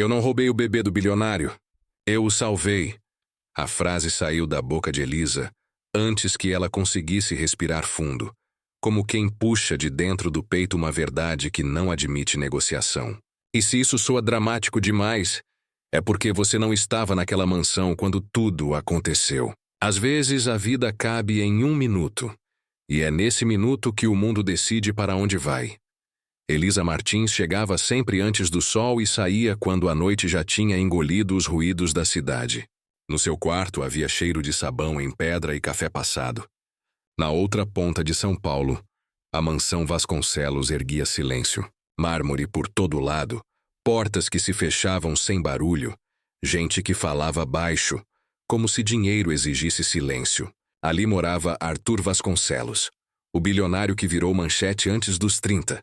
Eu não roubei o bebê do bilionário. Eu o salvei. A frase saiu da boca de Elisa antes que ela conseguisse respirar fundo, como quem puxa de dentro do peito uma verdade que não admite negociação. E se isso soa dramático demais, é porque você não estava naquela mansão quando tudo aconteceu. Às vezes a vida cabe em 1 minuto, e é nesse minuto que o mundo decide para onde vai. Elisa Martins chegava sempre antes do sol e saía quando a noite já tinha engolido os ruídos da cidade. No seu quarto havia cheiro de sabão em pedra e café passado. Na outra ponta de São Paulo, a mansão Vasconcelos erguia silêncio. Mármore por todo lado, portas que se fechavam sem barulho, gente que falava baixo, como se dinheiro exigisse silêncio. Ali morava Arthur Vasconcelos, o bilionário que virou manchete antes dos 30,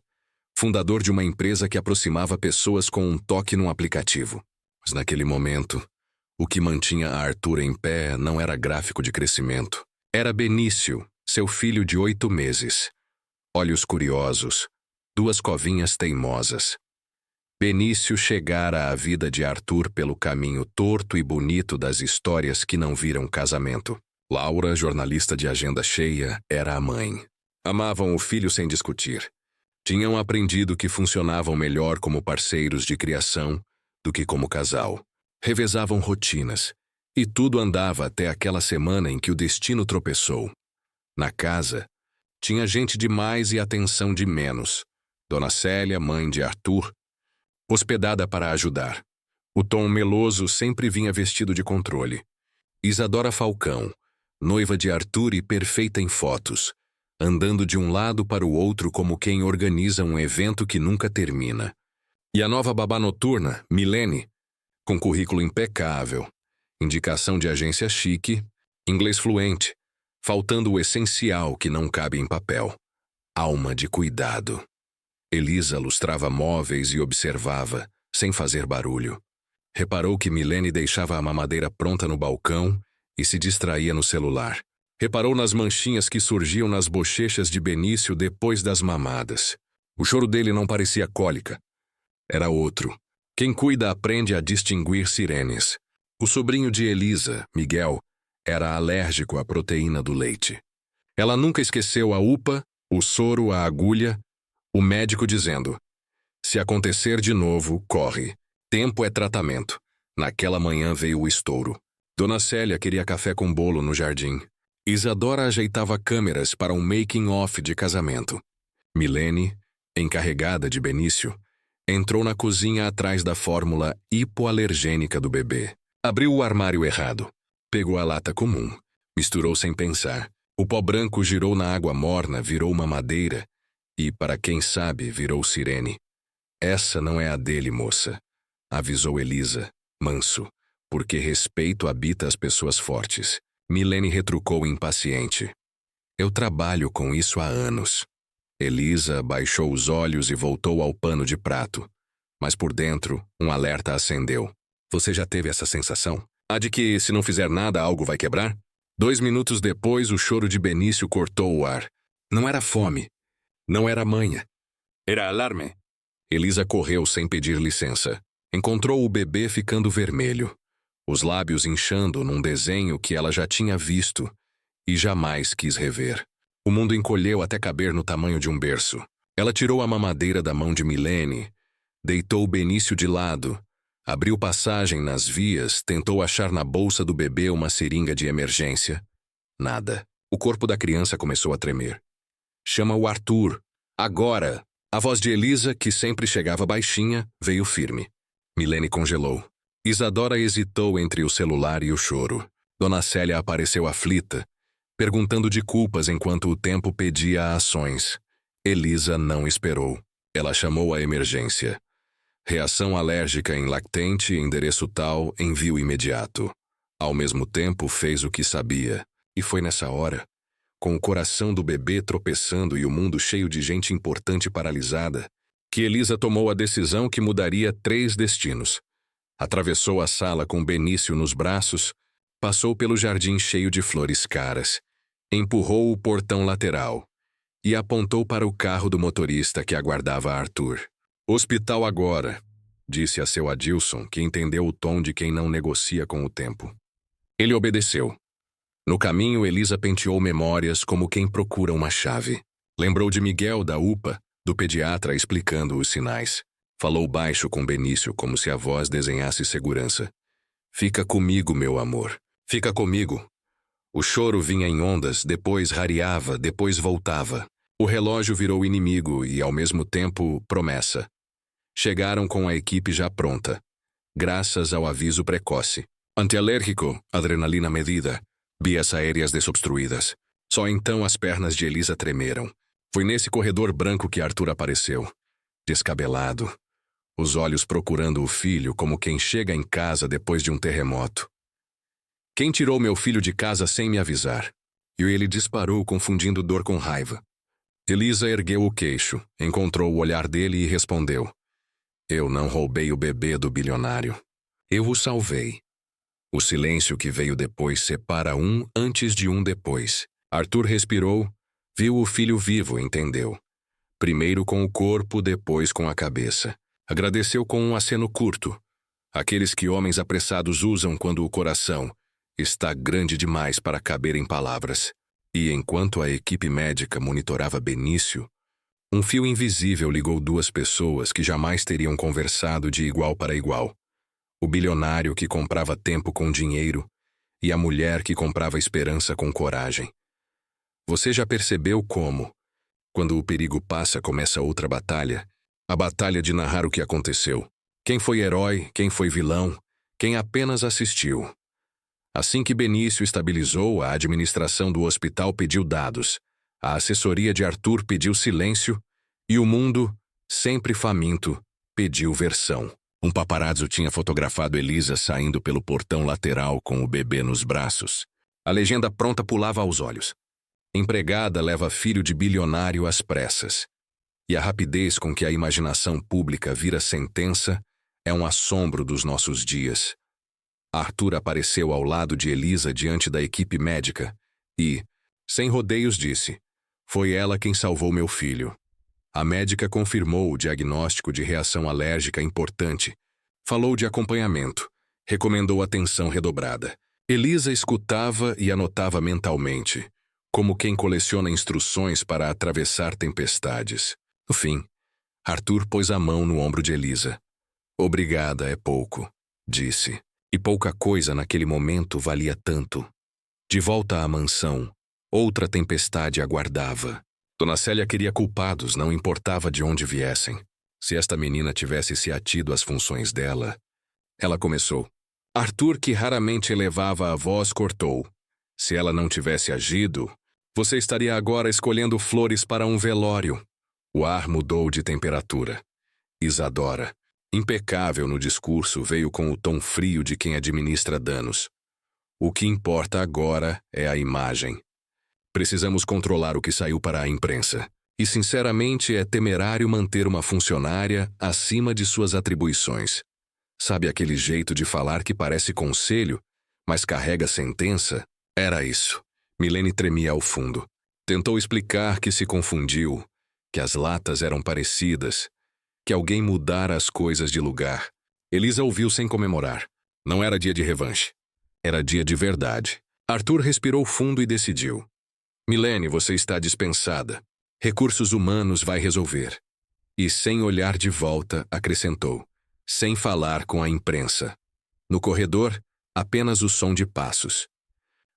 fundador de uma empresa que aproximava pessoas com um toque num aplicativo. Mas naquele momento, o que mantinha Arthur em pé não era gráfico de crescimento. Era Benício, seu filho de 8 meses. Olhos curiosos, 2 covinhas teimosas. Benício chegara à vida de Arthur pelo caminho torto e bonito das histórias que não viram casamento. Laura, jornalista de agenda cheia, era a mãe. Amavam o filho sem discutir. Tinham aprendido que funcionavam melhor como parceiros de criação do que como casal. Revezavam rotinas, e tudo andava até aquela semana em que o destino tropeçou. Na casa, tinha gente de mais e atenção de menos. Dona Célia, mãe de Arthur, hospedada para ajudar. O Tom meloso sempre vinha vestido de controle. Isadora Falcão, noiva de Arthur e perfeita em fotos, andando de um lado para o outro como quem organiza um evento que nunca termina. E a nova babá noturna, Milene, com currículo impecável, indicação de agência chique, inglês fluente, faltando o essencial que não cabe em papel: alma de cuidado. Elisa lustrava móveis e observava, sem fazer barulho. Reparou que Milene deixava a mamadeira pronta no balcão e se distraía no celular. Reparou nas manchinhas que surgiam nas bochechas de Benício depois das mamadas. O choro dele não parecia cólica. Era outro. Quem cuida aprende a distinguir sirenes. O sobrinho de Elisa, Miguel, era alérgico à proteína do leite. Ela nunca esqueceu a UPA, o soro, a agulha, o médico dizendo: se acontecer de novo, corre. Tempo é tratamento. Naquela manhã veio o estouro. Dona Célia queria café com bolo no jardim. Isadora ajeitava câmeras para um making-off de casamento. Milene, encarregada de Benício, entrou na cozinha atrás da fórmula hipoalergênica do bebê. Abriu o armário errado. Pegou a lata comum. Misturou sem pensar. O pó branco girou na água morna, virou mamadeira. E, para quem sabe, virou sirene. Essa não é a dele, moça, avisou Elisa, manso, porque respeito habita as pessoas fortes. Milene retrucou impaciente. Eu trabalho com isso há anos. Elisa baixou os olhos e voltou ao pano de prato. Mas por dentro, um alerta acendeu. Você já teve essa sensação? A de que, se não fizer nada, algo vai quebrar? 2 minutos depois, o choro de Benício cortou o ar. Não era fome. Não era manha. Era alarme. Elisa correu sem pedir licença. Encontrou o bebê ficando vermelho, os lábios inchando num desenho que ela já tinha visto e jamais quis rever. O mundo encolheu até caber no tamanho de um berço. Ela tirou a mamadeira da mão de Milene, deitou o Benício de lado, abriu passagem nas vias, tentou achar na bolsa do bebê uma seringa de emergência. Nada. O corpo da criança começou a tremer. Chama o Arthur. Agora! A voz de Elisa, que sempre chegava baixinha, veio firme. Milene congelou. Isadora hesitou entre o celular e o choro. Dona Célia apareceu aflita, perguntando de culpas enquanto o tempo pedia ações. Elisa não esperou. Ela chamou a emergência. Reação alérgica em lactente, endereço tal, envio imediato. Ao mesmo tempo, fez o que sabia. E foi nessa hora, com o coração do bebê tropeçando e o mundo cheio de gente importante paralisada, que Elisa tomou a decisão que mudaria 3 destinos. Atravessou a sala com Benício nos braços, passou pelo jardim cheio de flores caras, empurrou o portão lateral e apontou para o carro do motorista que aguardava Arthur. Hospital agora. disse a seu Adilson, que entendeu o tom de quem não negocia com o tempo. Ele obedeceu. No caminho, Elisa penteou memórias como quem procura uma chave. Lembrou de Miguel da UPA, do pediatra explicando os sinais. Falou baixo com Benício como se a voz desenhasse segurança. Fica comigo, meu amor. Fica comigo. O choro vinha em ondas, depois rareava, depois voltava. O relógio virou inimigo e, ao mesmo tempo, promessa. Chegaram com a equipe já pronta, graças ao aviso precoce. Antialérgico, adrenalina medida, vias aéreas desobstruídas. Só então as pernas de Elisa tremeram. Foi nesse corredor branco que Arthur apareceu, descabelado, os olhos procurando o filho como quem chega em casa depois de um terremoto. Quem tirou meu filho de casa sem me avisar? E ele disparou, confundindo dor com raiva. Elisa ergueu o queixo, encontrou o olhar dele e respondeu. Eu não roubei o bebê do bilionário. Eu o salvei. O silêncio que veio depois separa um antes de um depois. Arthur respirou, viu o filho vivo, entendeu. Primeiro com o corpo, depois com a cabeça. Agradeceu com um aceno curto. Aqueles que homens apressados usam quando o coração está grande demais para caber em palavras. E enquanto a equipe médica monitorava Benício, um fio invisível ligou duas pessoas que jamais teriam conversado de igual para igual. O bilionário que comprava tempo com dinheiro e a mulher que comprava esperança com coragem. Você já percebeu como, quando o perigo passa, começa outra batalha? A batalha de narrar o que aconteceu. Quem foi herói, quem foi vilão, quem apenas assistiu. Assim que Benício estabilizou, a administração do hospital pediu dados, a assessoria de Arthur pediu silêncio e o mundo, sempre faminto, pediu versão. Um paparazzo tinha fotografado Elisa saindo pelo portão lateral com o bebê nos braços. A legenda pronta pulava aos olhos. Empregada leva filho de bilionário às pressas. E a rapidez com que a imaginação pública vira sentença é um assombro dos nossos dias. Arthur apareceu ao lado de Elisa diante da equipe médica e, sem rodeios, disse: foi ela quem salvou meu filho. A médica confirmou o diagnóstico de reação alérgica importante. Falou de acompanhamento. Recomendou atenção redobrada. Elisa escutava e anotava mentalmente, como quem coleciona instruções para atravessar tempestades. No fim, Arthur pôs a mão no ombro de Elisa. Obrigada é pouco, disse. E pouca coisa naquele momento valia tanto. De volta à mansão, outra tempestade aguardava. Dona Célia queria culpados, não importava de onde viessem. Se esta menina tivesse se atido às funções dela... Ela começou. Arthur, que raramente elevava a voz, cortou. Se ela não tivesse agido, você estaria agora escolhendo flores para um velório. O ar mudou de temperatura. Isadora, impecável no discurso, veio com o tom frio de quem administra danos. O que importa agora é a imagem. Precisamos controlar o que saiu para a imprensa. E, sinceramente, é temerário manter uma funcionária acima de suas atribuições. Sabe aquele jeito de falar que parece conselho, mas carrega sentença? Era isso. Milene tremia ao fundo. Tentou explicar que se confundiu, que as latas eram parecidas, que alguém mudara as coisas de lugar. Elisa ouviu sem comemorar. Não era dia de revanche. Era dia de verdade. Arthur respirou fundo e decidiu. Milene, você está dispensada. Recursos humanos vai resolver. E sem olhar de volta, acrescentou. Sem falar com a imprensa. No corredor, apenas o som de passos.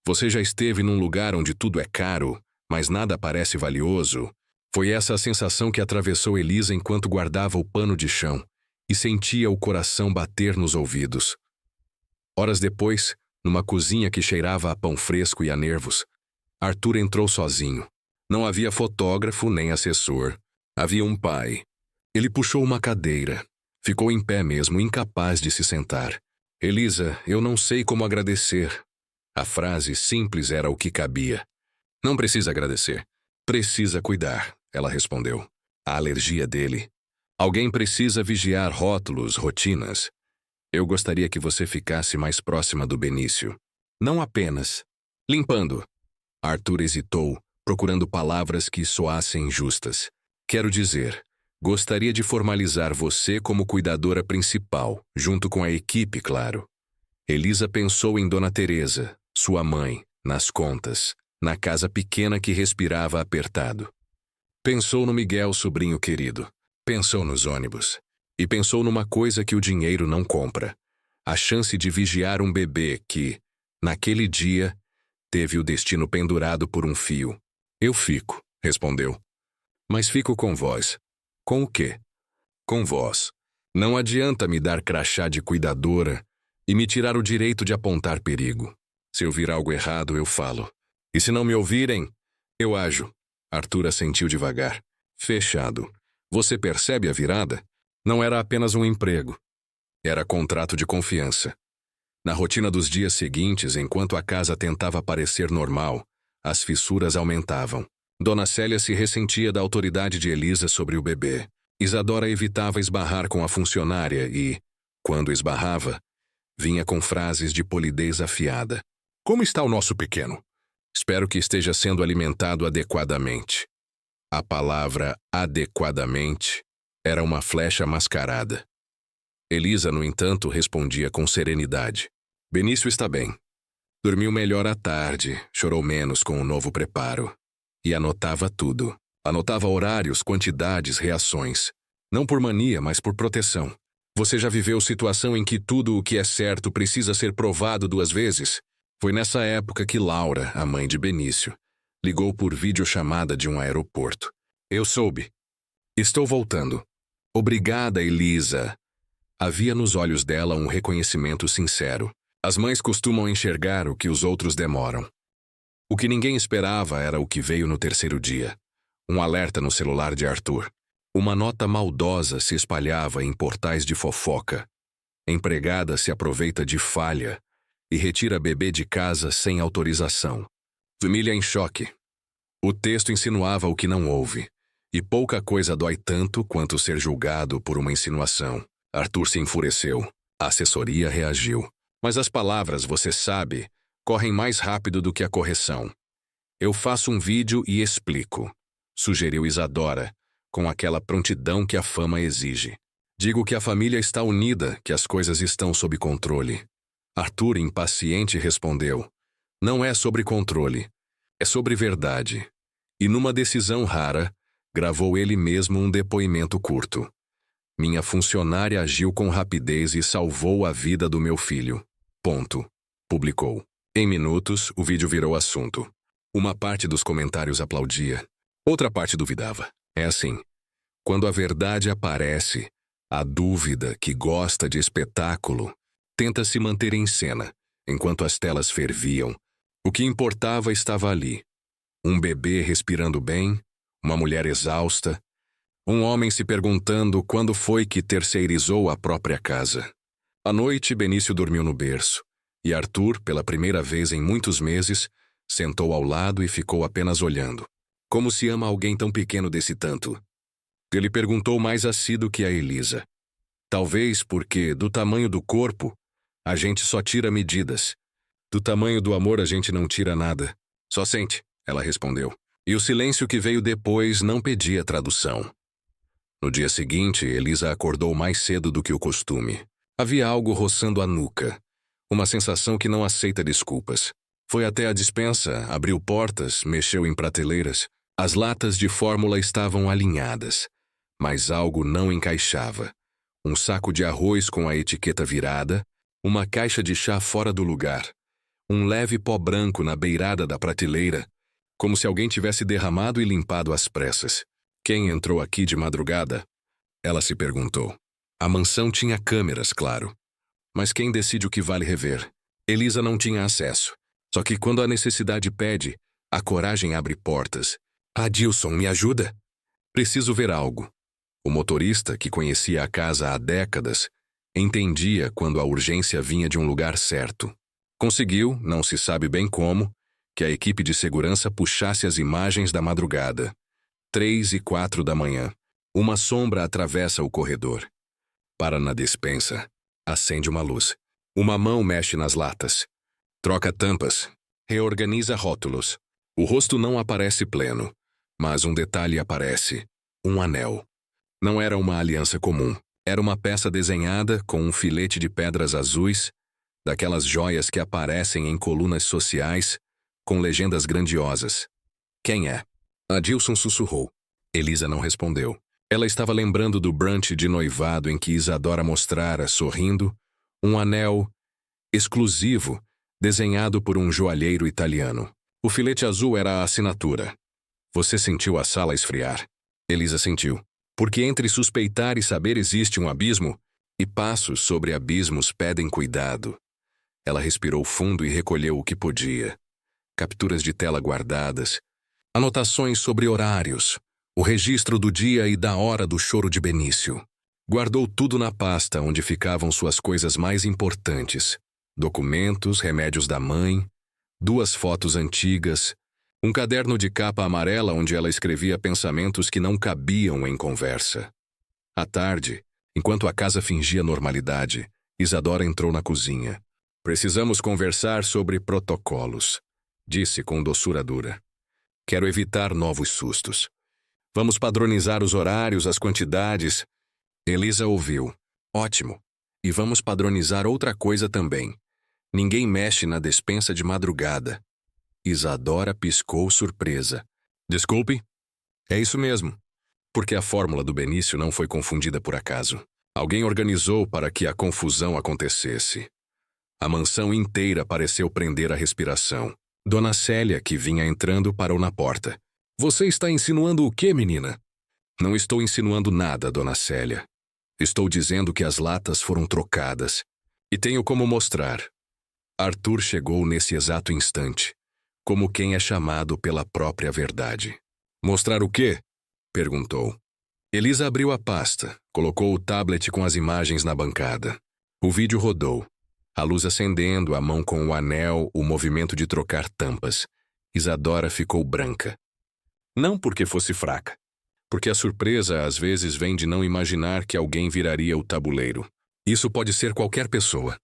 Você já esteve num lugar onde tudo é caro, mas nada parece valioso? Foi essa a sensação que atravessou Elisa enquanto guardava o pano de chão e sentia o coração bater nos ouvidos. Horas depois, numa cozinha que cheirava a pão fresco e a nervos, Arthur entrou sozinho. Não havia fotógrafo nem assessor. Havia um pai. Ele puxou uma cadeira. Ficou em pé mesmo, incapaz de se sentar. Elisa, eu não sei como agradecer. A frase simples era o que cabia. Não precisa agradecer. Precisa cuidar, ela respondeu. A alergia dele. Alguém precisa vigiar rótulos, rotinas. Eu gostaria que você ficasse mais próxima do Benício. Não apenas. Limpando. Arthur hesitou, procurando palavras que soassem justas. Quero dizer, Gostaria de formalizar você como cuidadora principal, junto com a equipe, claro. Elisa pensou em Dona Teresa, sua mãe, nas contas, na casa pequena que respirava apertado. Pensou no Miguel, sobrinho querido. Pensou nos ônibus. E pensou numa coisa que o dinheiro não compra: a chance de vigiar um bebê que, naquele dia, teve o destino pendurado por um fio. Eu fico, respondeu. Mas fico com vós. Com o quê? Com vós. Não adianta me dar crachá de cuidadora e me tirar o direito de apontar perigo. Se eu vir algo errado, eu falo. E se não me ouvirem, eu ajo. Arthur assentiu devagar. Fechado. Você percebe a virada? Não era apenas um emprego. Era contrato de confiança. Na rotina dos dias seguintes, enquanto a casa tentava parecer normal, as fissuras aumentavam. Dona Célia se ressentia da autoridade de Elisa sobre o bebê. Isadora evitava esbarrar com a funcionária e, quando esbarrava, vinha com frases de polidez afiada. Como está o nosso pequeno? Espero que esteja sendo alimentado adequadamente. A palavra adequadamente era uma flecha mascarada. Elisa, no entanto, respondia com serenidade. Benício está bem. Dormiu melhor à tarde, chorou menos com o novo preparo. E anotava tudo. Anotava horários, quantidades, reações. Não por mania, mas por proteção. Você já viveu situação em que tudo o que é certo precisa ser provado 2 vezes? Foi nessa época que Laura, a mãe de Benício, ligou por videochamada de um aeroporto. Eu soube. Estou voltando. Obrigada, Elisa. Havia nos olhos dela um reconhecimento sincero. As mães costumam enxergar o que os outros demoram. O que ninguém esperava era o que veio no 3º dia. Um alerta no celular de Arthur. Uma nota maldosa se espalhava em portais de fofoca. Empregada se aproveita de falha e retira bebê de casa sem autorização. Família em choque. O texto insinuava o que não houve. E pouca coisa dói tanto quanto ser julgado por uma insinuação. Arthur se enfureceu. A assessoria reagiu. Mas as palavras, você sabe, correm mais rápido do que a correção. Eu faço um vídeo e explico, sugeriu Isadora, com aquela prontidão que a fama exige. Digo que a família está unida, que as coisas estão sob controle. Arthur, impaciente, respondeu. Não é sobre controle, é sobre verdade. E numa decisão rara, gravou ele mesmo um depoimento curto. Minha funcionária agiu com rapidez e salvou a vida do meu filho. Ponto. Publicou. Em minutos, o vídeo virou assunto. Uma parte dos comentários aplaudia. Outra parte duvidava. É assim. Quando a verdade aparece, a dúvida, que gosta de espetáculo, tenta se manter em cena, enquanto as telas ferviam. O que importava estava ali. Um bebê respirando bem, uma mulher exausta, um homem se perguntando quando foi que terceirizou a própria casa. À noite, Benício dormiu no berço, e Arthur, pela primeira vez em muitos meses, sentou ao lado e ficou apenas olhando. Como se ama alguém tão pequeno desse tanto? Ele perguntou mais a si do que a Elisa. Talvez porque, do tamanho do corpo, a gente só tira medidas. Do tamanho do amor a gente não tira nada. Só sente, ela respondeu. E o silêncio que veio depois não pedia tradução. No dia seguinte, Elisa acordou mais cedo do que o costume. Havia algo roçando a nuca. Uma sensação que não aceita desculpas. Foi até a despensa, abriu portas, mexeu em prateleiras. As latas de fórmula estavam alinhadas, mas algo não encaixava. Um saco de arroz com a etiqueta virada, uma caixa de chá fora do lugar, um leve pó branco na beirada da prateleira, como se alguém tivesse derramado e limpado às pressas. Quem entrou aqui de madrugada? Ela se perguntou. A mansão tinha câmeras, claro. Mas quem decide o que vale rever? Elisa não tinha acesso. Só que quando a necessidade pede, a coragem abre portas. Adilson, me ajuda? Preciso ver algo. O motorista, que conhecia a casa há décadas, entendia quando a urgência vinha de um lugar certo. Conseguiu, não se sabe bem como, que a equipe de segurança puxasse as imagens da madrugada. 3:04 da manhã. Uma sombra atravessa o corredor. Para na despensa. Acende uma luz. Uma mão mexe nas latas. Troca tampas. Reorganiza rótulos. O rosto não aparece pleno, mas um detalhe aparece. Um anel. Não era uma aliança comum. Era uma peça desenhada com um filete de pedras azuis, daquelas joias que aparecem em colunas sociais, com legendas grandiosas. Quem é? Adilson sussurrou. Elisa não respondeu. Ela estava lembrando do brunch de noivado em que Isadora mostrara, sorrindo, um anel exclusivo desenhado por um joalheiro italiano. O filete azul era a assinatura. Você sentiu a sala esfriar? Elisa sentiu. Porque entre suspeitar e saber existe um abismo, e passos sobre abismos pedem cuidado. Ela respirou fundo e recolheu o que podia. Capturas de tela guardadas, anotações sobre horários, o registro do dia e da hora do choro de Benício. Guardou tudo na pasta onde ficavam suas coisas mais importantes. Documentos, remédios da mãe, 2 fotos antigas, um caderno de capa amarela onde ela escrevia pensamentos que não cabiam em conversa. À tarde, enquanto a casa fingia normalidade, Isadora entrou na cozinha. Precisamos conversar sobre protocolos, disse com doçura dura. Quero evitar novos sustos. Vamos padronizar os horários, as quantidades. Elisa ouviu. Ótimo. E vamos padronizar outra coisa também. Ninguém mexe na despensa de madrugada. Isadora piscou surpresa. Desculpe? É isso mesmo. Porque a fórmula do Benício não foi confundida por acaso. Alguém organizou para que a confusão acontecesse. A mansão inteira pareceu prender a respiração. Dona Célia, que vinha entrando, parou na porta. Você está insinuando o quê, menina? Não estou insinuando nada, Dona Célia. Estou dizendo que as latas foram trocadas. E tenho como mostrar. Arthur chegou nesse exato instante, como quem é chamado pela própria verdade. Mostrar o quê? Perguntou. Elisa abriu a pasta, colocou o tablet com as imagens na bancada. O vídeo rodou. A luz acendendo, a mão com o anel, o movimento de trocar tampas. Isadora ficou branca. Não porque fosse fraca. Porque a surpresa às vezes vem de não imaginar que alguém viraria o tabuleiro. Isso pode ser qualquer pessoa.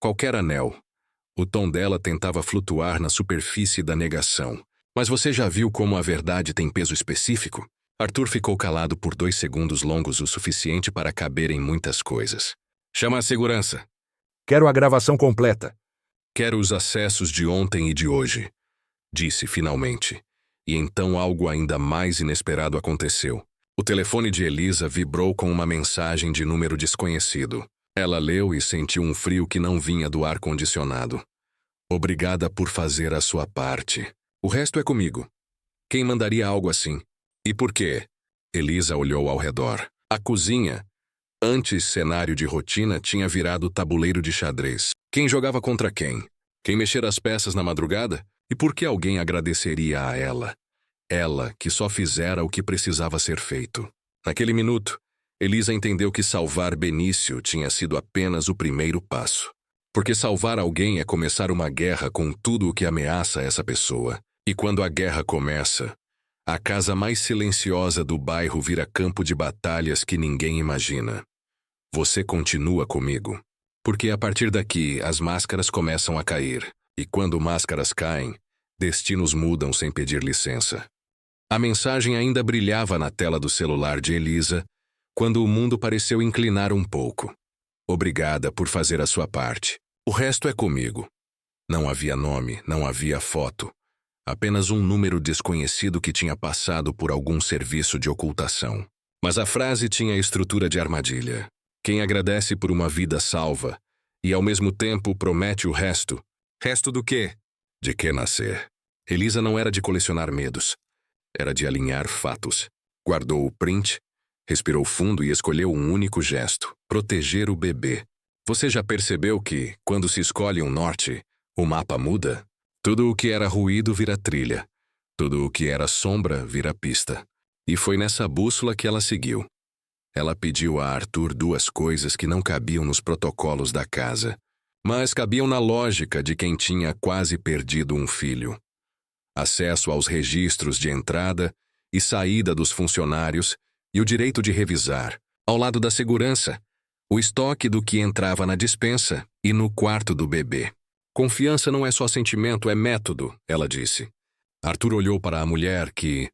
Qualquer anel. O tom dela tentava flutuar na superfície da negação. Mas você já viu como a verdade tem peso específico? Arthur ficou calado por 2 segundos longos o suficiente para caber em muitas coisas. Chama a segurança. Quero a gravação completa. Quero os acessos de ontem e de hoje, disse finalmente. E então algo ainda mais inesperado aconteceu. O telefone de Elisa vibrou com uma mensagem de número desconhecido. Ela leu e sentiu um frio que não vinha do ar-condicionado. Obrigada por fazer a sua parte. O resto é comigo. Quem mandaria algo assim? E por quê? Elisa olhou ao redor. A cozinha, antes cenário de rotina, tinha virado tabuleiro de xadrez. Quem jogava contra quem? Quem mexera as peças na madrugada? E por que alguém agradeceria a ela? Ela, que só fizera o que precisava ser feito. Naquele minuto, Elisa entendeu que salvar Benício tinha sido apenas o primeiro passo. Porque salvar alguém é começar uma guerra com tudo o que ameaça essa pessoa. E quando a guerra começa, a casa mais silenciosa do bairro vira campo de batalhas que ninguém imagina. Você continua comigo. Porque a partir daqui, as máscaras começam a cair. E quando máscaras caem, destinos mudam sem pedir licença. A mensagem ainda brilhava na tela do celular de Elisa, quando o mundo pareceu inclinar um pouco. Obrigada por fazer a sua parte. O resto é comigo. Não havia nome, não havia foto. Apenas um número desconhecido que tinha passado por algum serviço de ocultação. Mas a frase tinha a estrutura de armadilha. Quem agradece por uma vida salva e ao mesmo tempo promete o resto. Resto do quê? De que nascer? Elisa não era de colecionar medos. Era de alinhar fatos. Guardou o print, respirou fundo e escolheu um único gesto: proteger o bebê. Você já percebeu que, quando se escolhe um norte, o mapa muda? Tudo o que era ruído vira trilha. Tudo o que era sombra vira pista. E foi nessa bússola que ela seguiu. Ela pediu a Arthur 2 coisas que não cabiam nos protocolos da casa, mas cabiam na lógica de quem tinha quase perdido um filho. Acesso aos registros de entrada e saída dos funcionários e o direito de revisar, ao lado da segurança, o estoque do que entrava na despensa e no quarto do bebê. Confiança não é só sentimento, é método, ela disse. Arthur olhou para a mulher que,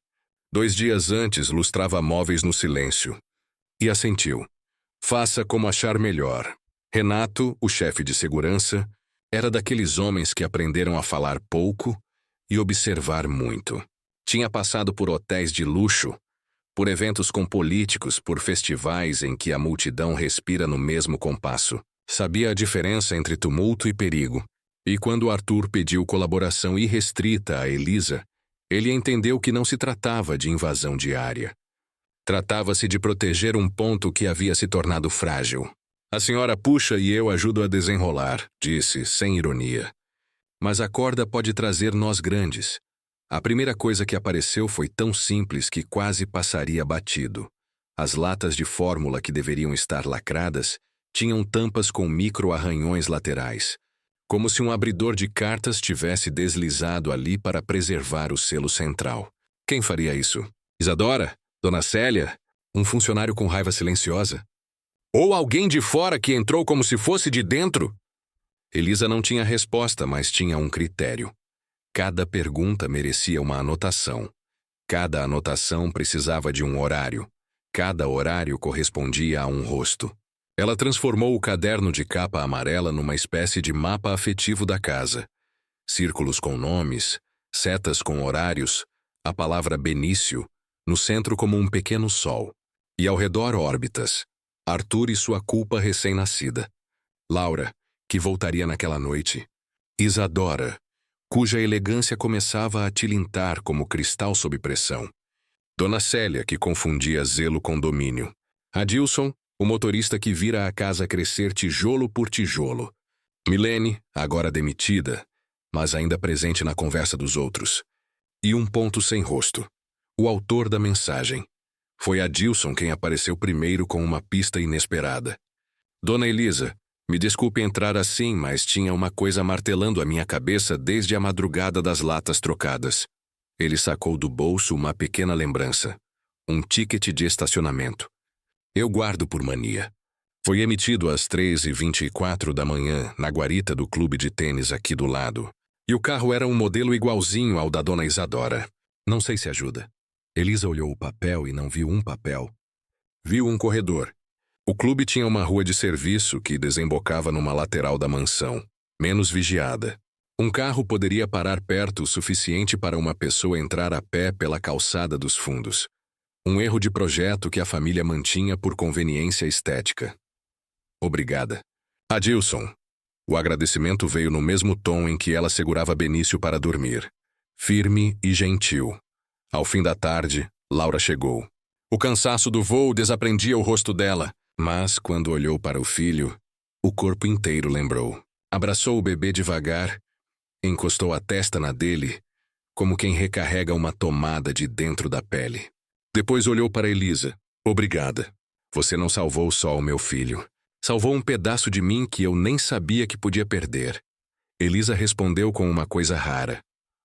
2 dias antes, lustrava móveis no silêncio. e assentiu. Faça como achar melhor. Renato, o chefe de segurança, era daqueles homens que aprenderam a falar pouco e observar muito. Tinha passado por hotéis de luxo, por eventos com políticos, por festivais em que a multidão respira no mesmo compasso. Sabia a diferença entre tumulto e perigo. E quando Arthur pediu colaboração irrestrita a Elisa, ele entendeu que não se tratava de invasão diária. Tratava-se de proteger um ponto que havia se tornado frágil. A senhora puxa e eu ajudo a desenrolar, disse, sem ironia. Mas a corda pode trazer nós grandes. A primeira coisa que apareceu foi tão simples que quase passaria batido. As latas de fórmula que deveriam estar lacradas tinham tampas com micro-arranhões laterais, como se um abridor de cartas tivesse deslizado ali para preservar o selo central. Quem faria isso? Isadora? Dona Célia? Um funcionário com raiva silenciosa? Ou alguém de fora que entrou como se fosse de dentro? Elisa não tinha resposta, mas tinha um critério. Cada pergunta merecia uma anotação. Cada anotação precisava de um horário. Cada horário correspondia a um rosto. Ela transformou o caderno de capa amarela numa espécie de mapa afetivo da casa. Círculos com nomes, setas com horários, a palavra Benício, no centro como um pequeno sol. E ao redor órbitas. Arthur e sua culpa recém-nascida. Laura, que voltaria naquela noite. Isadora, cuja elegância começava a tilintar como cristal sob pressão. Dona Célia, que confundia zelo com domínio. Adilson, o motorista que vira a casa crescer tijolo por tijolo. Milene, agora demitida, mas ainda presente na conversa dos outros. E um ponto sem rosto. O autor da mensagem. Foi Adilson quem apareceu primeiro com uma pista inesperada. Dona Elisa, me desculpe entrar assim, mas tinha uma coisa martelando a minha cabeça desde a madrugada das latas trocadas. Ele sacou do bolso uma pequena lembrança. Um ticket de estacionamento. Eu guardo por mania. Foi emitido às 3h24 da manhã, na guarita do clube de tênis aqui do lado. E o carro era um modelo igualzinho ao da Dona Isadora. Não sei se ajuda. Elisa olhou o papel e não viu um papel. Viu um corredor. O clube tinha uma rua de serviço que desembocava numa lateral da mansão, menos vigiada. Um carro poderia parar perto o suficiente para uma pessoa entrar a pé pela calçada dos fundos. Um erro de projeto que a família mantinha por conveniência estética. Obrigada. Adilson. O agradecimento veio no mesmo tom em que ela segurava Benício para dormir. Firme e gentil. Ao fim da tarde, Laura chegou. O cansaço do voo desaprendia o rosto dela, mas, quando olhou para o filho, o corpo inteiro lembrou. Abraçou o bebê devagar, encostou a testa na dele, como quem recarrega uma tomada de dentro da pele. Depois olhou para Elisa. Obrigada. Você não salvou só o meu filho. Salvou um pedaço de mim que eu nem sabia que podia perder. Elisa respondeu com uma coisa rara.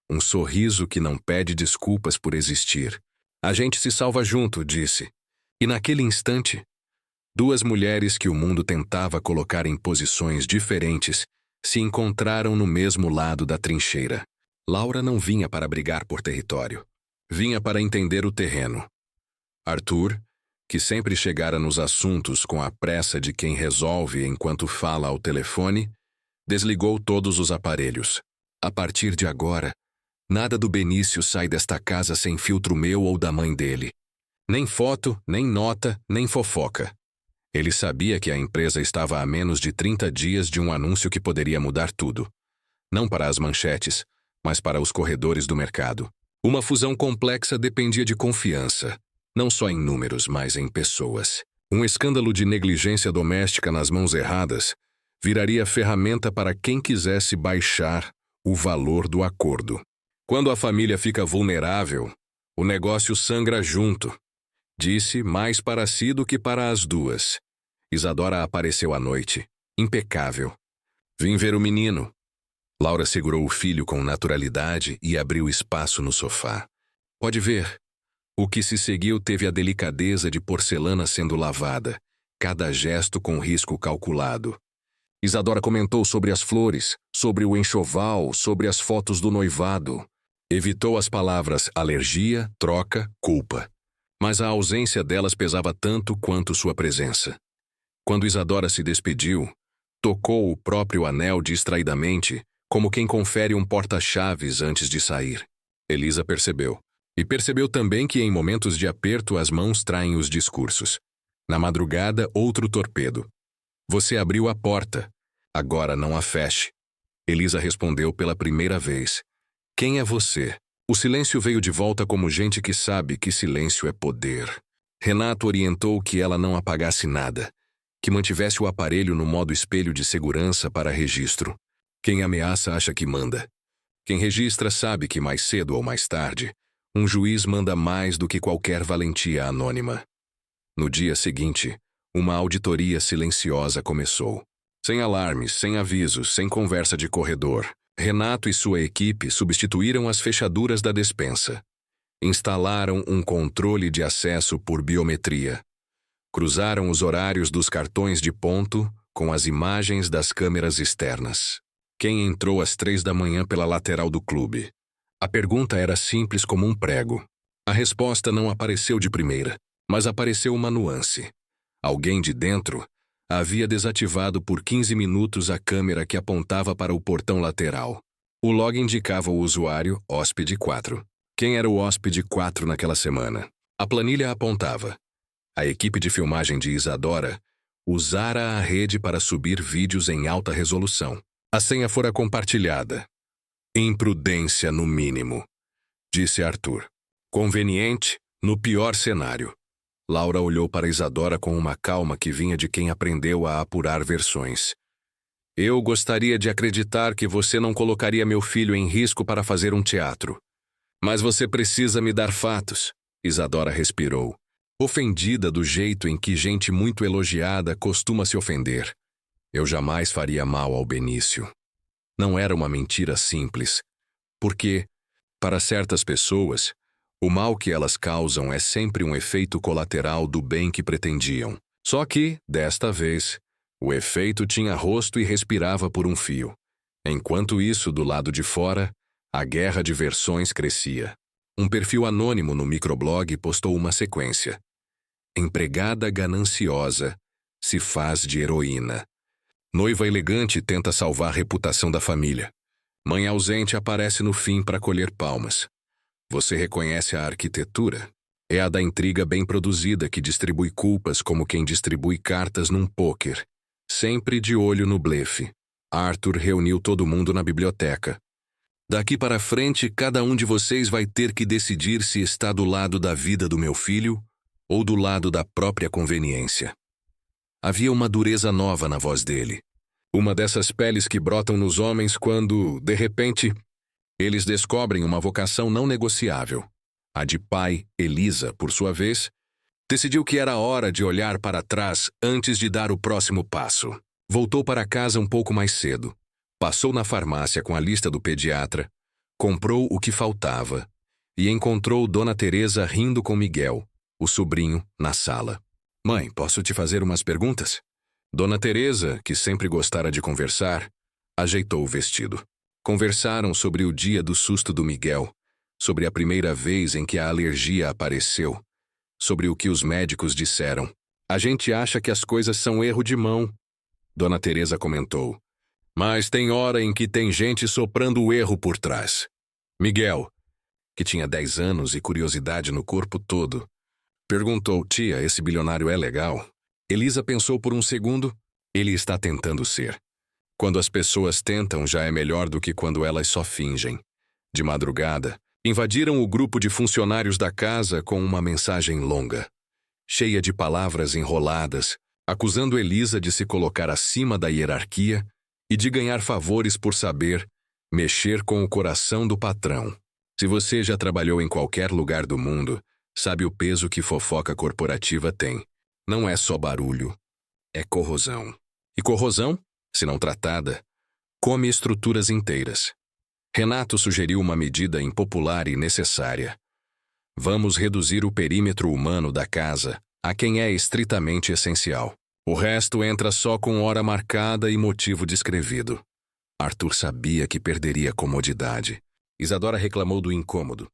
Um sorriso que não pede desculpas por existir. A gente se salva junto, disse. E naquele instante, duas mulheres que o mundo tentava colocar em posições diferentes se encontraram no mesmo lado da trincheira. Laura não vinha para brigar por território. Vinha para entender o terreno. Arthur, que sempre chegara nos assuntos com a pressa de quem resolve enquanto fala ao telefone, desligou todos os aparelhos. A partir de agora, nada do Benício sai desta casa sem filtro meu ou da mãe dele. Nem foto, nem nota, nem fofoca. Ele sabia que a empresa estava a menos de 30 dias de um anúncio que poderia mudar tudo. Não para as manchetes, mas para os corredores do mercado. Uma fusão complexa dependia de confiança, não só em números, mas em pessoas. Um escândalo de negligência doméstica nas mãos erradas viraria ferramenta para quem quisesse baixar o valor do acordo. Quando a família fica vulnerável, o negócio sangra junto. Disse mais para si do que para as duas. Isadora apareceu à noite, impecável. Vim ver o menino. Laura segurou o filho com naturalidade e abriu espaço no sofá. Pode ver. O que se seguiu teve a delicadeza de porcelana sendo lavada, cada gesto com risco calculado. Isadora comentou sobre as flores, sobre o enxoval, sobre as fotos do noivado. Evitou as palavras alergia, troca, culpa. mas a ausência delas pesava tanto quanto sua presença. Quando Isadora se despediu, tocou o próprio anel distraidamente, como quem confere um porta-chaves antes de sair. Elisa percebeu. E percebeu também que em momentos de aperto as mãos traem os discursos. Na madrugada, outro torpedo. Você abriu a porta. Agora não a feche. Elisa respondeu pela primeira vez. Quem é você? O silêncio veio de volta como gente que sabe que silêncio é poder. Renato orientou que ela não apagasse nada, que mantivesse o aparelho no modo espelho de segurança para registro. Quem ameaça acha que manda. Quem registra sabe que mais cedo ou mais tarde, um juiz manda mais do que qualquer valentia anônima. No dia seguinte, uma auditoria silenciosa começou. Sem alarmes, sem avisos, sem conversa de corredor, Renato e sua equipe substituíram as fechaduras da despensa. Instalaram um controle de acesso por biometria. Cruzaram os horários dos cartões de ponto com as imagens das câmeras externas. Quem entrou às 3 da manhã pela lateral do clube? A pergunta era simples como um prego. A resposta não apareceu de primeira, mas apareceu uma nuance. Alguém de dentro havia desativado por 15 minutos a câmera que apontava para o portão lateral. O log indicava o usuário hóspede 4. Quem era o hóspede 4 naquela semana? A planilha apontava. A equipe de filmagem de Isadora usara a rede para subir vídeos em alta resolução. A senha fora compartilhada. Imprudência no mínimo, disse Arthur. Conveniente no pior cenário. Laura olhou para Isadora com uma calma que vinha de quem aprendeu a apurar versões. Eu gostaria de acreditar que você não colocaria meu filho em risco para fazer um teatro. Mas você precisa me dar fatos. Isadora respirou, ofendida do jeito em que gente muito elogiada costuma se ofender. Eu jamais faria mal ao Benício. Não era uma mentira simples, porque, para certas pessoas, o mal que elas causam é sempre um efeito colateral do bem que pretendiam. Só que, desta vez, o efeito tinha rosto e respirava por um fio. Enquanto isso, do lado de fora, a guerra de versões crescia. Um perfil anônimo no microblog postou uma sequência. Empregada gananciosa se faz de heroína. Noiva elegante tenta salvar a reputação da família. Mãe ausente aparece no fim para colher palmas. Você reconhece a arquitetura? É a da intriga bem produzida que distribui culpas como quem distribui cartas num pôquer. Sempre de olho no blefe. Arthur reuniu todo mundo na biblioteca. Daqui para frente, cada um de vocês vai ter que decidir se está do lado da vida do meu filho ou do lado da própria conveniência. Havia uma dureza nova na voz dele. Uma dessas peles que brotam nos homens quando, de repente, eles descobrem uma vocação não negociável. A de pai, Elisa, por sua vez, decidiu que era hora de olhar para trás antes de dar o próximo passo. Voltou para casa um pouco mais cedo. Passou na farmácia com a lista do pediatra, comprou o que faltava e encontrou Dona Teresa rindo com Miguel, o sobrinho, na sala. Mãe, posso te fazer umas perguntas? Dona Teresa, que sempre gostara de conversar, ajeitou o vestido. Conversaram sobre o dia do susto do Miguel, sobre a primeira vez em que a alergia apareceu, sobre o que os médicos disseram. A gente acha que as coisas são erro de mão, Dona Teresa comentou. Mas tem hora em que tem gente soprando o erro por trás. Miguel, que tinha 10 anos e curiosidade no corpo todo, perguntou, tia, esse bilionário é legal? Elisa pensou por um segundo. Ele está tentando ser. Quando as pessoas tentam, já é melhor do que quando elas só fingem. De madrugada, invadiram o grupo de funcionários da casa com uma mensagem longa, cheia de palavras enroladas, acusando Elisa de se colocar acima da hierarquia e de ganhar favores por saber mexer com o coração do patrão. Se você já trabalhou em qualquer lugar do mundo, sabe o peso que fofoca corporativa tem. Não é só barulho, é corrosão. E corrosão, se não tratada, come estruturas inteiras. Renato sugeriu uma medida impopular e necessária. Vamos reduzir o perímetro humano da casa a quem é estritamente essencial. O resto entra só com hora marcada e motivo descrevido. Arthur sabia que perderia comodidade. Isadora reclamou do incômodo.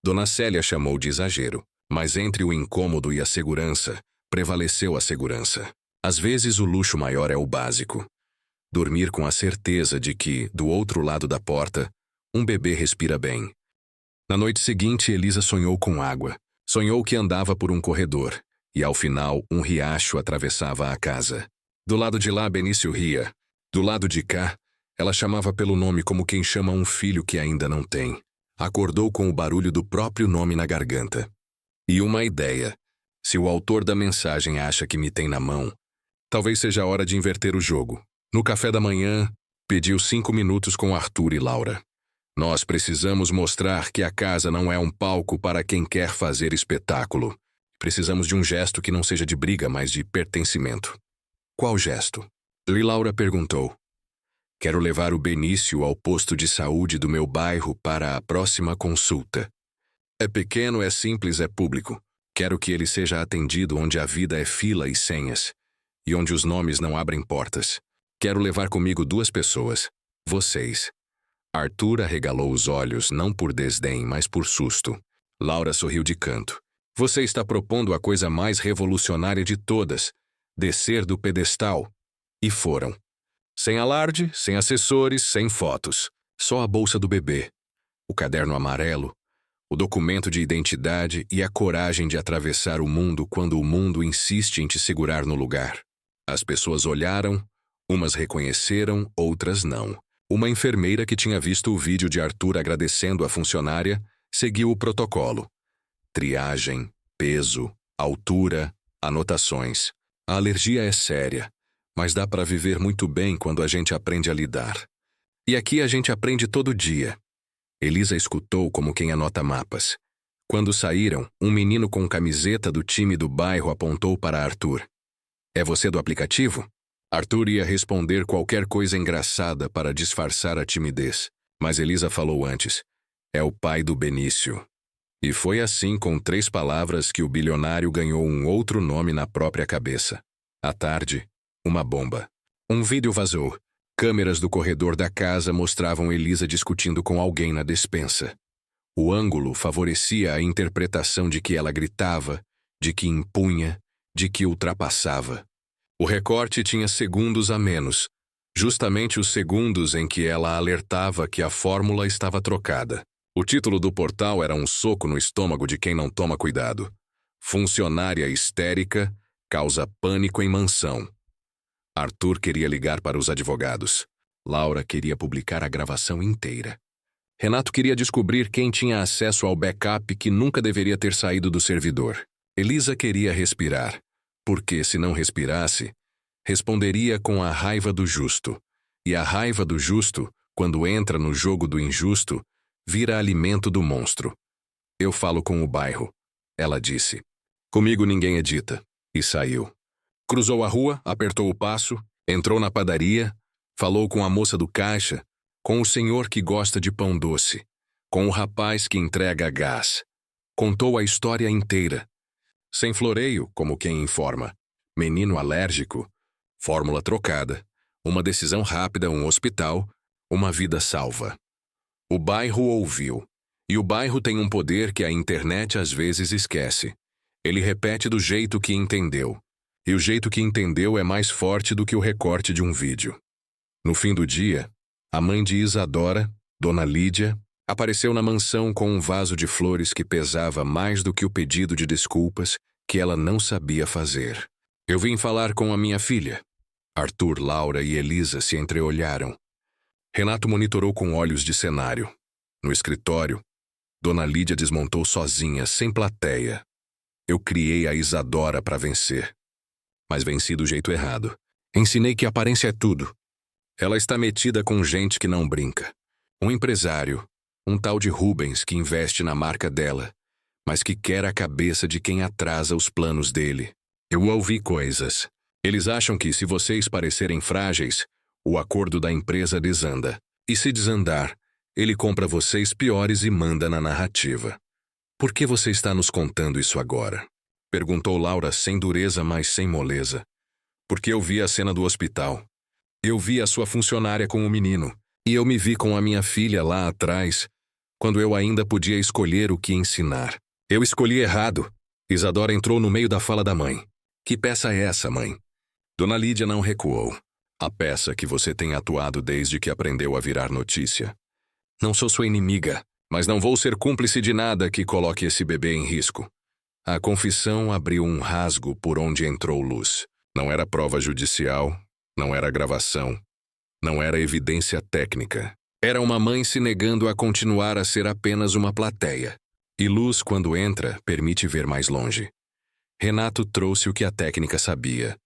Dona Célia chamou de exagero, Mas entre o incômodo e a segurança, prevaleceu a segurança. Às vezes o luxo maior é o básico. Dormir com a certeza de que, do outro lado da porta, um bebê respira bem. Na noite seguinte, Elisa sonhou com água. Sonhou que andava por um corredor, e ao final, um riacho atravessava a casa. Do lado de lá, Benício ria. Do lado de cá, ela chamava pelo nome como quem chama um filho que ainda não tem. Acordou com o barulho do próprio nome na garganta. E uma ideia. Se o autor da mensagem acha que me tem na mão, talvez seja a hora de inverter o jogo. No café da manhã, pediu 5 minutos com Arthur e Laura. Nós precisamos mostrar que a casa não é um palco para quem quer fazer espetáculo. Precisamos de um gesto que não seja de briga, mas de pertencimento. Qual gesto? Laura perguntou. Quero levar o Benício ao posto de saúde do meu bairro para a próxima consulta. É pequeno, é simples, é público. Quero que ele seja atendido onde a vida é fila e senhas, e onde os nomes não abrem portas. Quero levar comigo 2 pessoas. Vocês. Arthur arregalou os olhos, não por desdém, mas por susto. Laura sorriu de canto. Você está propondo a coisa mais revolucionária de todas. Descer do pedestal. E foram. Sem alarde, sem assessores, sem fotos. Só a bolsa do bebê. O caderno amarelo. O documento de identidade e a coragem de atravessar o mundo quando o mundo insiste em te segurar no lugar. As pessoas olharam, umas reconheceram, outras não. Uma enfermeira que tinha visto o vídeo de Arthur agradecendo a funcionária seguiu o protocolo. Triagem, peso, altura, anotações. A alergia é séria, mas dá para viver muito bem quando a gente aprende a lidar. E aqui a gente aprende todo dia. Elisa escutou como quem anota mapas. Quando saíram, um menino com camiseta do time do bairro apontou para Arthur. É você do aplicativo? Arthur ia responder qualquer coisa engraçada para disfarçar a timidez, mas Elisa falou antes. É o pai do Benício. E foi assim, com 3 palavras, que o bilionário ganhou um outro nome na própria cabeça. À tarde, uma bomba. Um vídeo vazou. Câmeras do corredor da casa mostravam Elisa discutindo com alguém na despensa. O ângulo favorecia a interpretação de que ela gritava, de que impunha, de que ultrapassava. O recorte tinha segundos a menos, justamente os segundos em que ela alertava que a fórmula estava trocada. O título do portal era um soco no estômago de quem não toma cuidado. Funcionária histérica causa pânico em mansão. Arthur queria ligar para os advogados. Laura queria publicar a gravação inteira. Renato queria descobrir quem tinha acesso ao backup que nunca deveria ter saído do servidor. Elisa queria respirar, porque se não respirasse, responderia com a raiva do justo. E a raiva do justo, quando entra no jogo do injusto, vira alimento do monstro. Eu falo com o bairro, ela disse. Comigo ninguém edita. E saiu. Cruzou a rua, apertou o passo, entrou na padaria, falou com a moça do caixa, com o senhor que gosta de pão doce, com o rapaz que entrega gás. Contou a história inteira. Sem floreio, como quem informa. Menino alérgico, fórmula trocada, uma decisão rápida, um hospital, uma vida salva. O bairro ouviu. E o bairro tem um poder que a internet às vezes esquece. Ele repete do jeito que entendeu. E o jeito que entendeu é mais forte do que o recorte de um vídeo. No fim do dia, a mãe de Isadora, Dona Lídia, apareceu na mansão com um vaso de flores que pesava mais do que o pedido de desculpas que ela não sabia fazer. Eu vim falar com a minha filha. Arthur, Laura e Elisa se entreolharam. Renato monitorou com olhos de cenário. No escritório, Dona Lídia desmontou sozinha, sem plateia. Eu criei a Isadora para vencer. Mas venci do jeito errado. Ensinei que aparência é tudo. Ela está metida com gente que não brinca. Um empresário, um tal de Rubens que investe na marca dela, mas que quer a cabeça de quem atrasa os planos dele. Eu ouvi coisas. Eles acham que, se vocês parecerem frágeis, o acordo da empresa desanda. E se desandar, ele compra vocês piores e manda na narrativa. Por que você está nos contando isso agora? Perguntou Laura sem dureza, mas sem moleza. Porque eu vi a cena do hospital. Eu vi a sua funcionária com o menino. E eu me vi com a minha filha lá atrás, quando eu ainda podia escolher o que ensinar. Eu escolhi errado. Isadora entrou no meio da fala da mãe. Que peça é essa, mãe? Dona Lídia não recuou. A peça que você tem atuado desde que aprendeu a virar notícia. Não sou sua inimiga, mas não vou ser cúmplice de nada que coloque esse bebê em risco. A confissão abriu um rasgo por onde entrou luz. Não era prova judicial, não era gravação, não era evidência técnica. Era uma mãe se negando a continuar a ser apenas uma plateia. E luz, quando entra, permite ver mais longe. Renato trouxe o que a técnica sabia.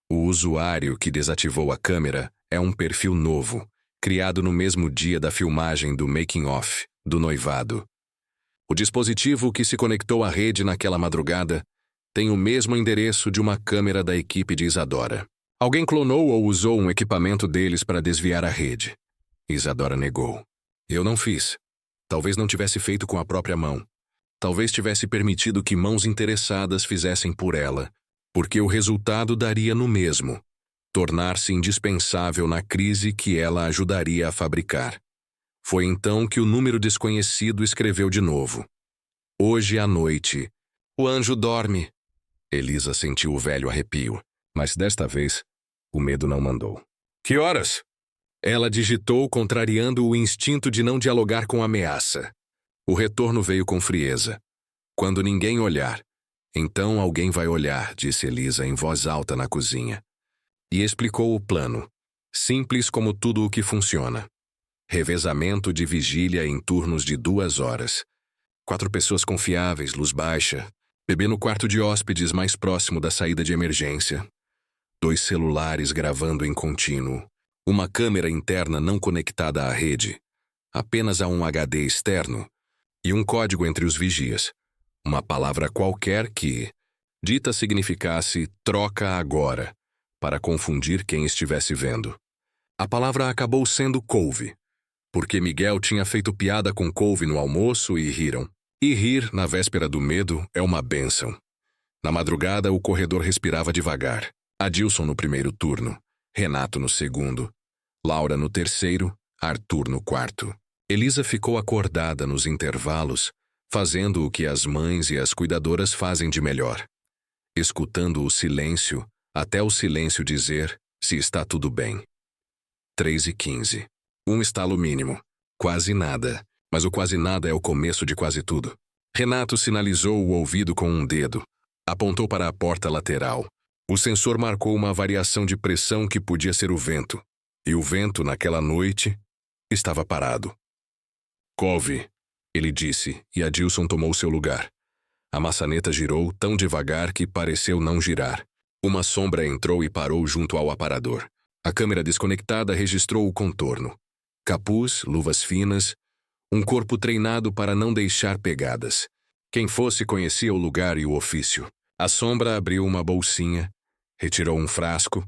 O usuário que desativou a câmera é um perfil novo, criado no mesmo dia da filmagem do making-off, do noivado. O dispositivo que se conectou à rede naquela madrugada tem o mesmo endereço de uma câmera da equipe de Isadora. Alguém clonou ou usou um equipamento deles para desviar a rede. Isadora negou. Eu não fiz. Talvez não tivesse feito com a própria mão. Talvez tivesse permitido que mãos interessadas fizessem por ela, porque o resultado daria no mesmo, tornar-se indispensável na crise que ela ajudaria a fabricar. Foi então que o número desconhecido escreveu de novo. Hoje à noite. O anjo dorme. Elisa sentiu o velho arrepio, mas desta vez, o medo não mandou. Que horas? Ela digitou, contrariando o instinto de não dialogar com a ameaça. O retorno veio com frieza. Quando ninguém olhar, então alguém vai olhar, disse Elisa em voz alta na cozinha. E explicou o plano, simples como tudo o que funciona. Revezamento de vigília em turnos de 2 horas. 4 pessoas confiáveis, luz baixa. Bebê no quarto de hóspedes mais próximo da saída de emergência. 2 celulares gravando em contínuo. Uma câmera interna não conectada à rede. Apenas a um HD externo. E um código entre os vigias. Uma palavra qualquer que, dita, significasse troca agora, para confundir quem estivesse vendo. A palavra acabou sendo couve, porque Miguel tinha feito piada com couve no almoço e riram. E rir, na véspera do medo, é uma bênção. Na madrugada, o corredor respirava devagar. Adilson no primeiro turno, Renato no segundo, Laura no terceiro, Arthur no quarto. Elisa ficou acordada nos intervalos, fazendo o que as mães e as cuidadoras fazem de melhor. Escutando o silêncio, até o silêncio dizer se está tudo bem. 3h15. Um estalo mínimo. Quase nada. Mas o quase nada é o começo de quase tudo. Renato sinalizou o ouvido com um dedo. Apontou para a porta lateral. O sensor marcou uma variação de pressão que podia ser o vento. E o vento, naquela noite, estava parado. Couve, ele disse, e Adilson tomou seu lugar. A maçaneta girou tão devagar que pareceu não girar. Uma sombra entrou e parou junto ao aparador. A câmera desconectada registrou o contorno. Capuz, luvas finas, um corpo treinado para não deixar pegadas. Quem fosse conhecia o lugar e o ofício. A sombra abriu uma bolsinha, retirou um frasco,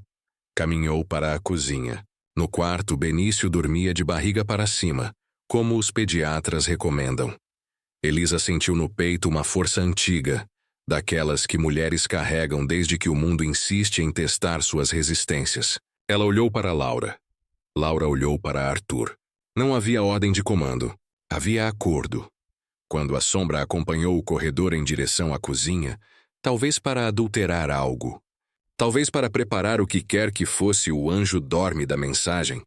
caminhou para a cozinha. No quarto, Benício dormia de barriga para cima, como os pediatras recomendam. Elisa sentiu no peito uma força antiga, daquelas que mulheres carregam desde que o mundo insiste em testar suas resistências. Ela olhou para Laura. Laura olhou para Arthur. Não havia ordem de comando. Havia acordo. Quando a sombra acompanhou o corredor em direção à cozinha, talvez para adulterar algo. Talvez para preparar o que quer que fosse o anjo dorme da mensagem.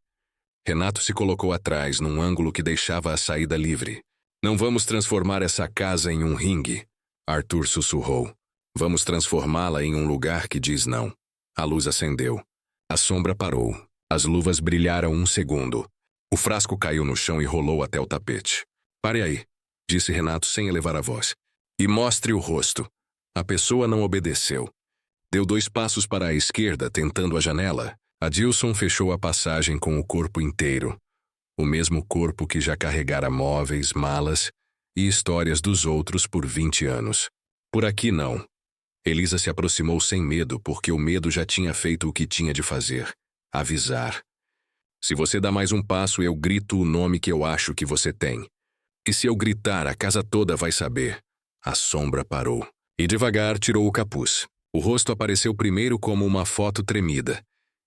Renato se colocou atrás, num ângulo que deixava a saída livre. Não vamos transformar essa casa em um ringue, Arthur sussurrou. Vamos transformá-la em um lugar que diz não. A luz acendeu. A sombra parou. As luvas brilharam 1 segundo. O frasco caiu no chão e rolou até o tapete. Pare aí, disse Renato sem elevar a voz. E mostre o rosto. A pessoa não obedeceu. Deu 2 passos para a esquerda, tentando a janela. Adilson fechou a passagem com o corpo inteiro. O mesmo corpo que já carregara móveis, malas e histórias dos outros por 20 anos. Por aqui não. Elisa se aproximou sem medo, porque o medo já tinha feito o que tinha de fazer. Avisar. Se você dá mais um passo, eu grito o nome que eu acho que você tem. E se eu gritar, a casa toda vai saber. A sombra parou. E devagar tirou o capuz. O rosto apareceu primeiro como uma foto tremida,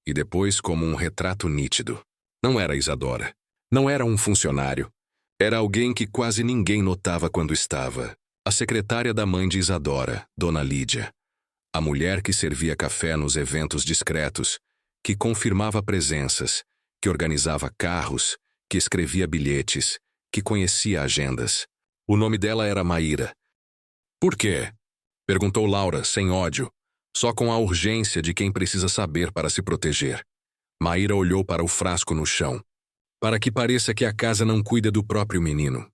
e depois como um retrato nítido. Não era Isadora. Não era um funcionário. Era alguém que quase ninguém notava quando estava. A secretária da mãe de Isadora, Dona Lídia. A mulher que servia café nos eventos discretos, que confirmava presenças, que organizava carros, que escrevia bilhetes, que conhecia agendas. O nome dela era Maíra. Por quê? Perguntou Laura, sem ódio, só com a urgência de quem precisa saber para se proteger. Maíra olhou para o frasco no chão. Para que pareça que a casa não cuida do próprio menino.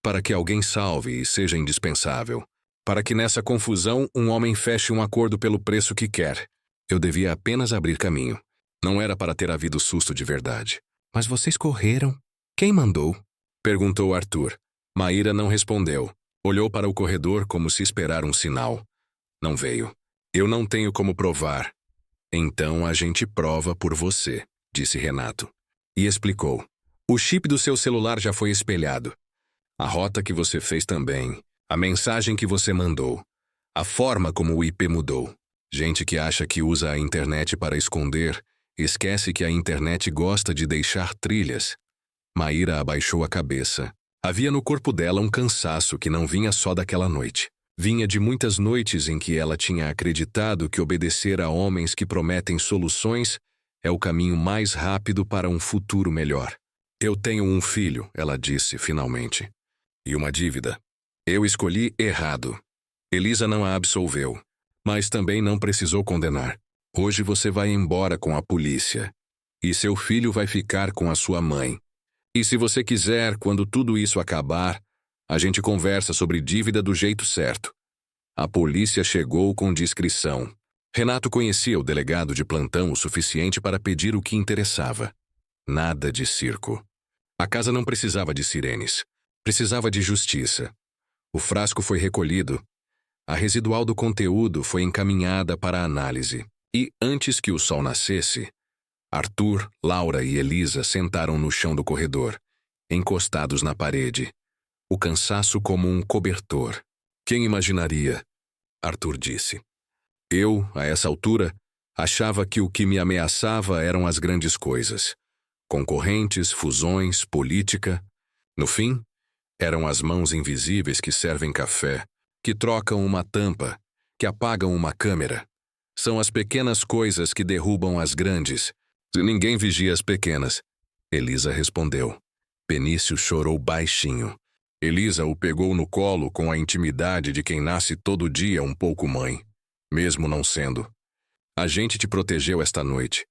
Para que alguém salve e seja indispensável. Para que nessa confusão um homem feche um acordo pelo preço que quer. Eu devia apenas abrir caminho. Não era para ter havido susto de verdade. Mas vocês correram? Quem mandou? Perguntou Arthur. Maíra não respondeu. Olhou para o corredor como se esperar um sinal. Não veio. Eu não tenho como provar. Então a gente prova por você, disse Renato. E explicou. O chip do seu celular já foi espelhado. A rota que você fez também. A mensagem que você mandou. A forma como o IP mudou. Gente que acha que usa a internet para esconder, esquece que a internet gosta de deixar trilhas. Maíra abaixou a cabeça. Havia no corpo dela um cansaço que não vinha só daquela noite. Vinha de muitas noites em que ela tinha acreditado que obedecer a homens que prometem soluções é o caminho mais rápido para um futuro melhor. Eu tenho um filho, ela disse finalmente. E uma dívida. Eu escolhi errado. Elisa não a absolveu, mas também não precisou condenar. Hoje você vai embora com a polícia. E seu filho vai ficar com a sua mãe. E se você quiser, quando tudo isso acabar, a gente conversa sobre dívida do jeito certo. A polícia chegou com discrição. Renato conhecia o delegado de plantão o suficiente para pedir o que interessava. Nada de circo. A casa não precisava de sirenes. Precisava de justiça. O frasco foi recolhido. A residual do conteúdo foi encaminhada para análise. E, antes que o sol nascesse, Arthur, Laura e Elisa sentaram no chão do corredor, encostados na parede. O cansaço como um cobertor. Quem imaginaria? Arthur disse. Eu, a essa altura, achava que o que me ameaçava eram as grandes coisas. Concorrentes, fusões, política. No fim, eram as mãos invisíveis que servem café, que trocam uma tampa, que apagam uma câmera. São as pequenas coisas que derrubam as grandes. Ninguém vigia as pequenas. Elisa respondeu. Benício chorou baixinho. Elisa o pegou no colo com a intimidade de quem nasce todo dia um pouco mãe, mesmo não sendo. A gente te protegeu esta noite,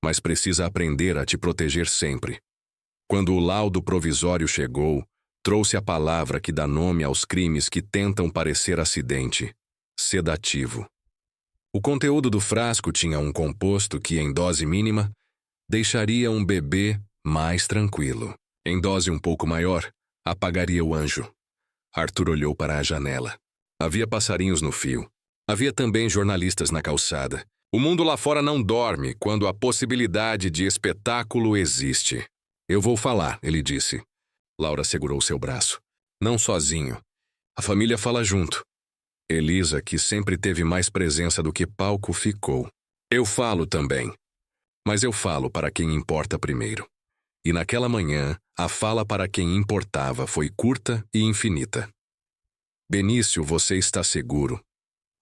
mas precisa aprender a te proteger sempre. Quando o laudo provisório chegou, trouxe a palavra que dá nome aos crimes que tentam parecer acidente: sedativo. O conteúdo do frasco tinha um composto que, em dose mínima, deixaria um bebê mais tranquilo. Em dose um pouco maior, apagaria o anjo. Arthur olhou para a janela. Havia passarinhos no fio. Havia também jornalistas na calçada. O mundo lá fora não dorme quando a possibilidade de espetáculo existe. Eu vou falar, ele disse. Laura segurou seu braço. Não sozinho. A família fala junto. Elisa, que sempre teve mais presença do que palco, ficou. Eu falo também. Mas eu falo para quem importa primeiro. E naquela manhã, a fala para quem importava foi curta e infinita. Benício, você está seguro?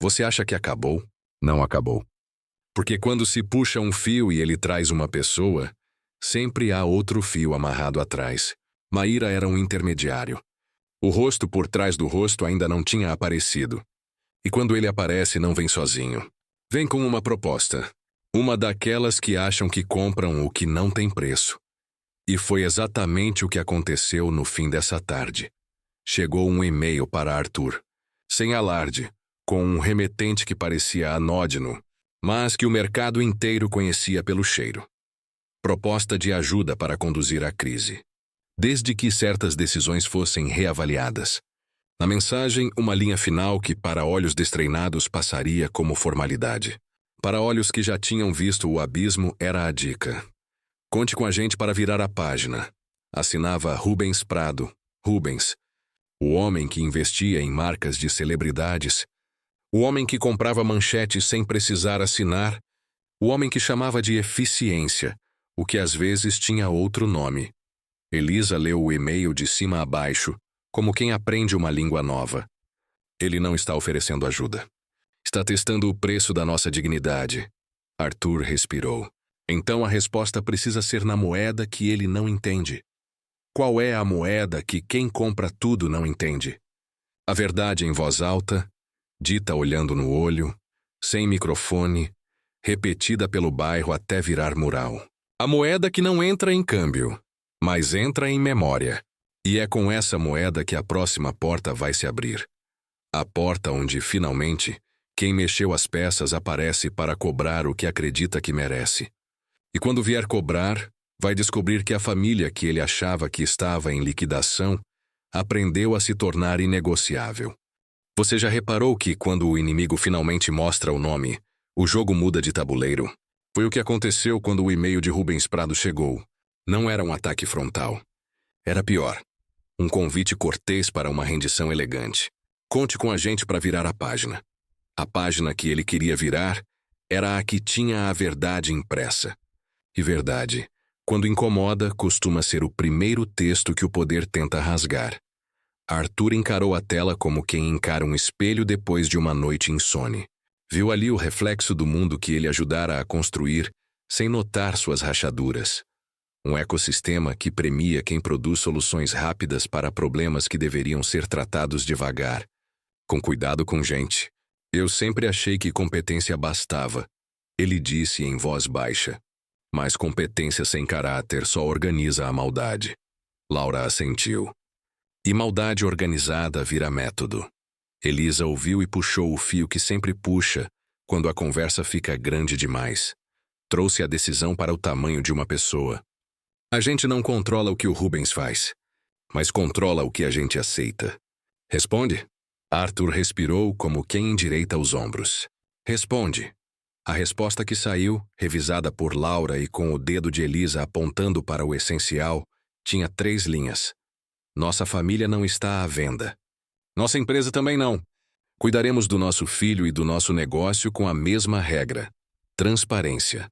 Você acha que acabou? Não acabou. Porque quando se puxa um fio e ele traz uma pessoa, sempre há outro fio amarrado atrás. Maíra era um intermediário. O rosto por trás do rosto ainda não tinha aparecido. E quando ele aparece, não vem sozinho. Vem com uma proposta. Uma daquelas que acham que compram o que não tem preço. E foi exatamente o que aconteceu no fim dessa tarde. Chegou um e-mail para Arthur. Sem alarde, com um remetente que parecia anódino, mas que o mercado inteiro conhecia pelo cheiro. Proposta de ajuda para conduzir a crise. Desde que certas decisões fossem reavaliadas. Na mensagem, uma linha final que para olhos destreinados passaria como formalidade. Para olhos que já tinham visto o abismo era a dica. Conte com a gente para virar a página. Assinava Rubens Prado, Rubens. O homem que investia em marcas de celebridades. O homem que comprava manchetes sem precisar assinar. O homem que chamava de eficiência, o que às vezes tinha outro nome. Elisa leu o e-mail de cima a baixo, como quem aprende uma língua nova. Ele não está oferecendo ajuda. Está testando o preço da nossa dignidade. Arthur respirou. Então a resposta precisa ser na moeda que ele não entende. Qual é a moeda que quem compra tudo não entende? A verdade em voz alta, dita olhando no olho, sem microfone, repetida pelo bairro até virar mural. A moeda que não entra em câmbio, mas entra em memória. E é com essa moeda que a próxima porta vai se abrir. A porta onde, finalmente, quem mexeu as peças aparece para cobrar o que acredita que merece. E quando vier cobrar, vai descobrir que a família que ele achava que estava em liquidação aprendeu a se tornar inegociável. Você já reparou que, quando o inimigo finalmente mostra o nome, o jogo muda de tabuleiro? Foi o que aconteceu quando o e-mail de Rubens Prado chegou. Não era um ataque frontal. Era pior. Um convite cortês para uma rendição elegante. Conte com a gente para virar a página. A página que ele queria virar era a que tinha a verdade impressa. E verdade, quando incomoda, costuma ser o primeiro texto que o poder tenta rasgar. Arthur encarou a tela como quem encara um espelho depois de uma noite insone. Viu ali o reflexo do mundo que ele ajudara a construir, sem notar suas rachaduras. Um ecossistema que premia quem produz soluções rápidas para problemas que deveriam ser tratados devagar. Com cuidado com gente. Eu sempre achei que competência bastava, ele disse em voz baixa. Mas competência sem caráter só organiza a maldade. Laura assentiu. E maldade organizada vira método. Elisa ouviu e puxou o fio que sempre puxa quando a conversa fica grande demais. Trouxe a decisão para o tamanho de uma pessoa. A gente não controla o que o Rubens faz, mas controla o que a gente aceita. Responde? Arthur respirou como quem endireita os ombros. Responde. A resposta que saiu, revisada por Laura e com o dedo de Elisa apontando para o essencial, tinha 3 linhas. Nossa família não está à venda. Nossa empresa também não. Cuidaremos do nosso filho e do nosso negócio com a mesma regra. Transparência.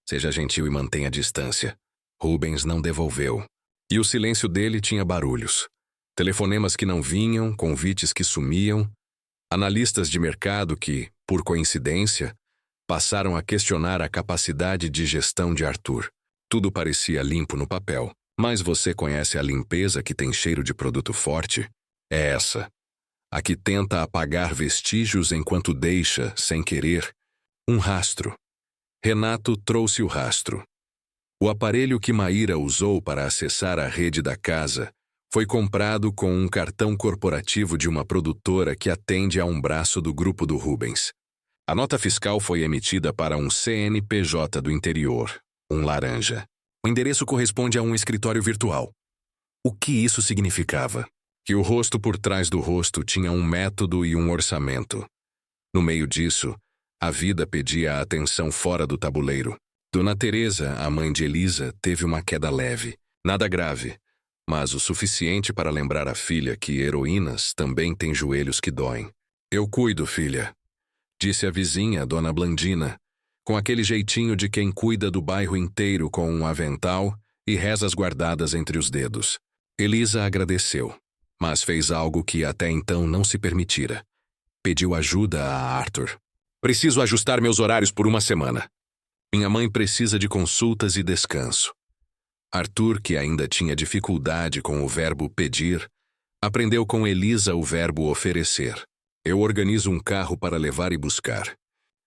Seja gentil e mantenha a distância. Rubens não devolveu. E o silêncio dele tinha barulhos. Telefonemas que não vinham, convites que sumiam, analistas de mercado que, por coincidência, passaram a questionar a capacidade de gestão de Arthur. Tudo parecia limpo no papel, mas você conhece a limpeza que tem cheiro de produto forte? É essa. A que tenta apagar vestígios enquanto deixa, sem querer, um rastro. Renato trouxe o rastro. O aparelho que Maíra usou para acessar a rede da casa foi comprado com um cartão corporativo de uma produtora que atende a um braço do grupo do Rubens. A nota fiscal foi emitida para um CNPJ do interior, um laranja. O endereço corresponde a um escritório virtual. O que isso significava? Que o rosto por trás do rosto tinha um método e um orçamento. No meio disso, a vida pedia a atenção fora do tabuleiro. Dona Teresa, a mãe de Elisa, teve uma queda leve, nada grave, mas o suficiente para lembrar a filha que heroínas também têm joelhos que doem. Eu cuido, filha, disse a vizinha, Dona Blandina, com aquele jeitinho de quem cuida do bairro inteiro com um avental e rezas guardadas entre os dedos. Elisa agradeceu, mas fez algo que até então não se permitira. Pediu ajuda a Arthur. Preciso ajustar meus horários por uma semana. Minha mãe precisa de consultas e descanso. Arthur, que ainda tinha dificuldade com o verbo pedir, aprendeu com Elisa o verbo oferecer. Eu organizo um carro para levar e buscar.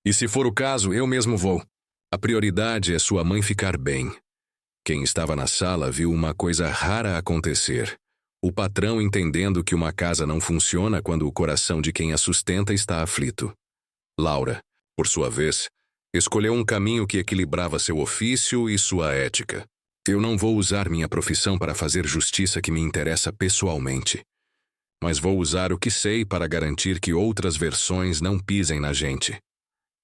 E se for o caso, eu mesmo vou. A prioridade é sua mãe ficar bem. Quem estava na sala viu uma coisa rara acontecer. O patrão entendendo que uma casa não funciona quando o coração de quem a sustenta está aflito. Laura, por sua vez, escolheu um caminho que equilibrava seu ofício e sua ética. Eu não vou usar minha profissão para fazer justiça que me interessa pessoalmente. Mas vou usar o que sei para garantir que outras versões não pisem na gente.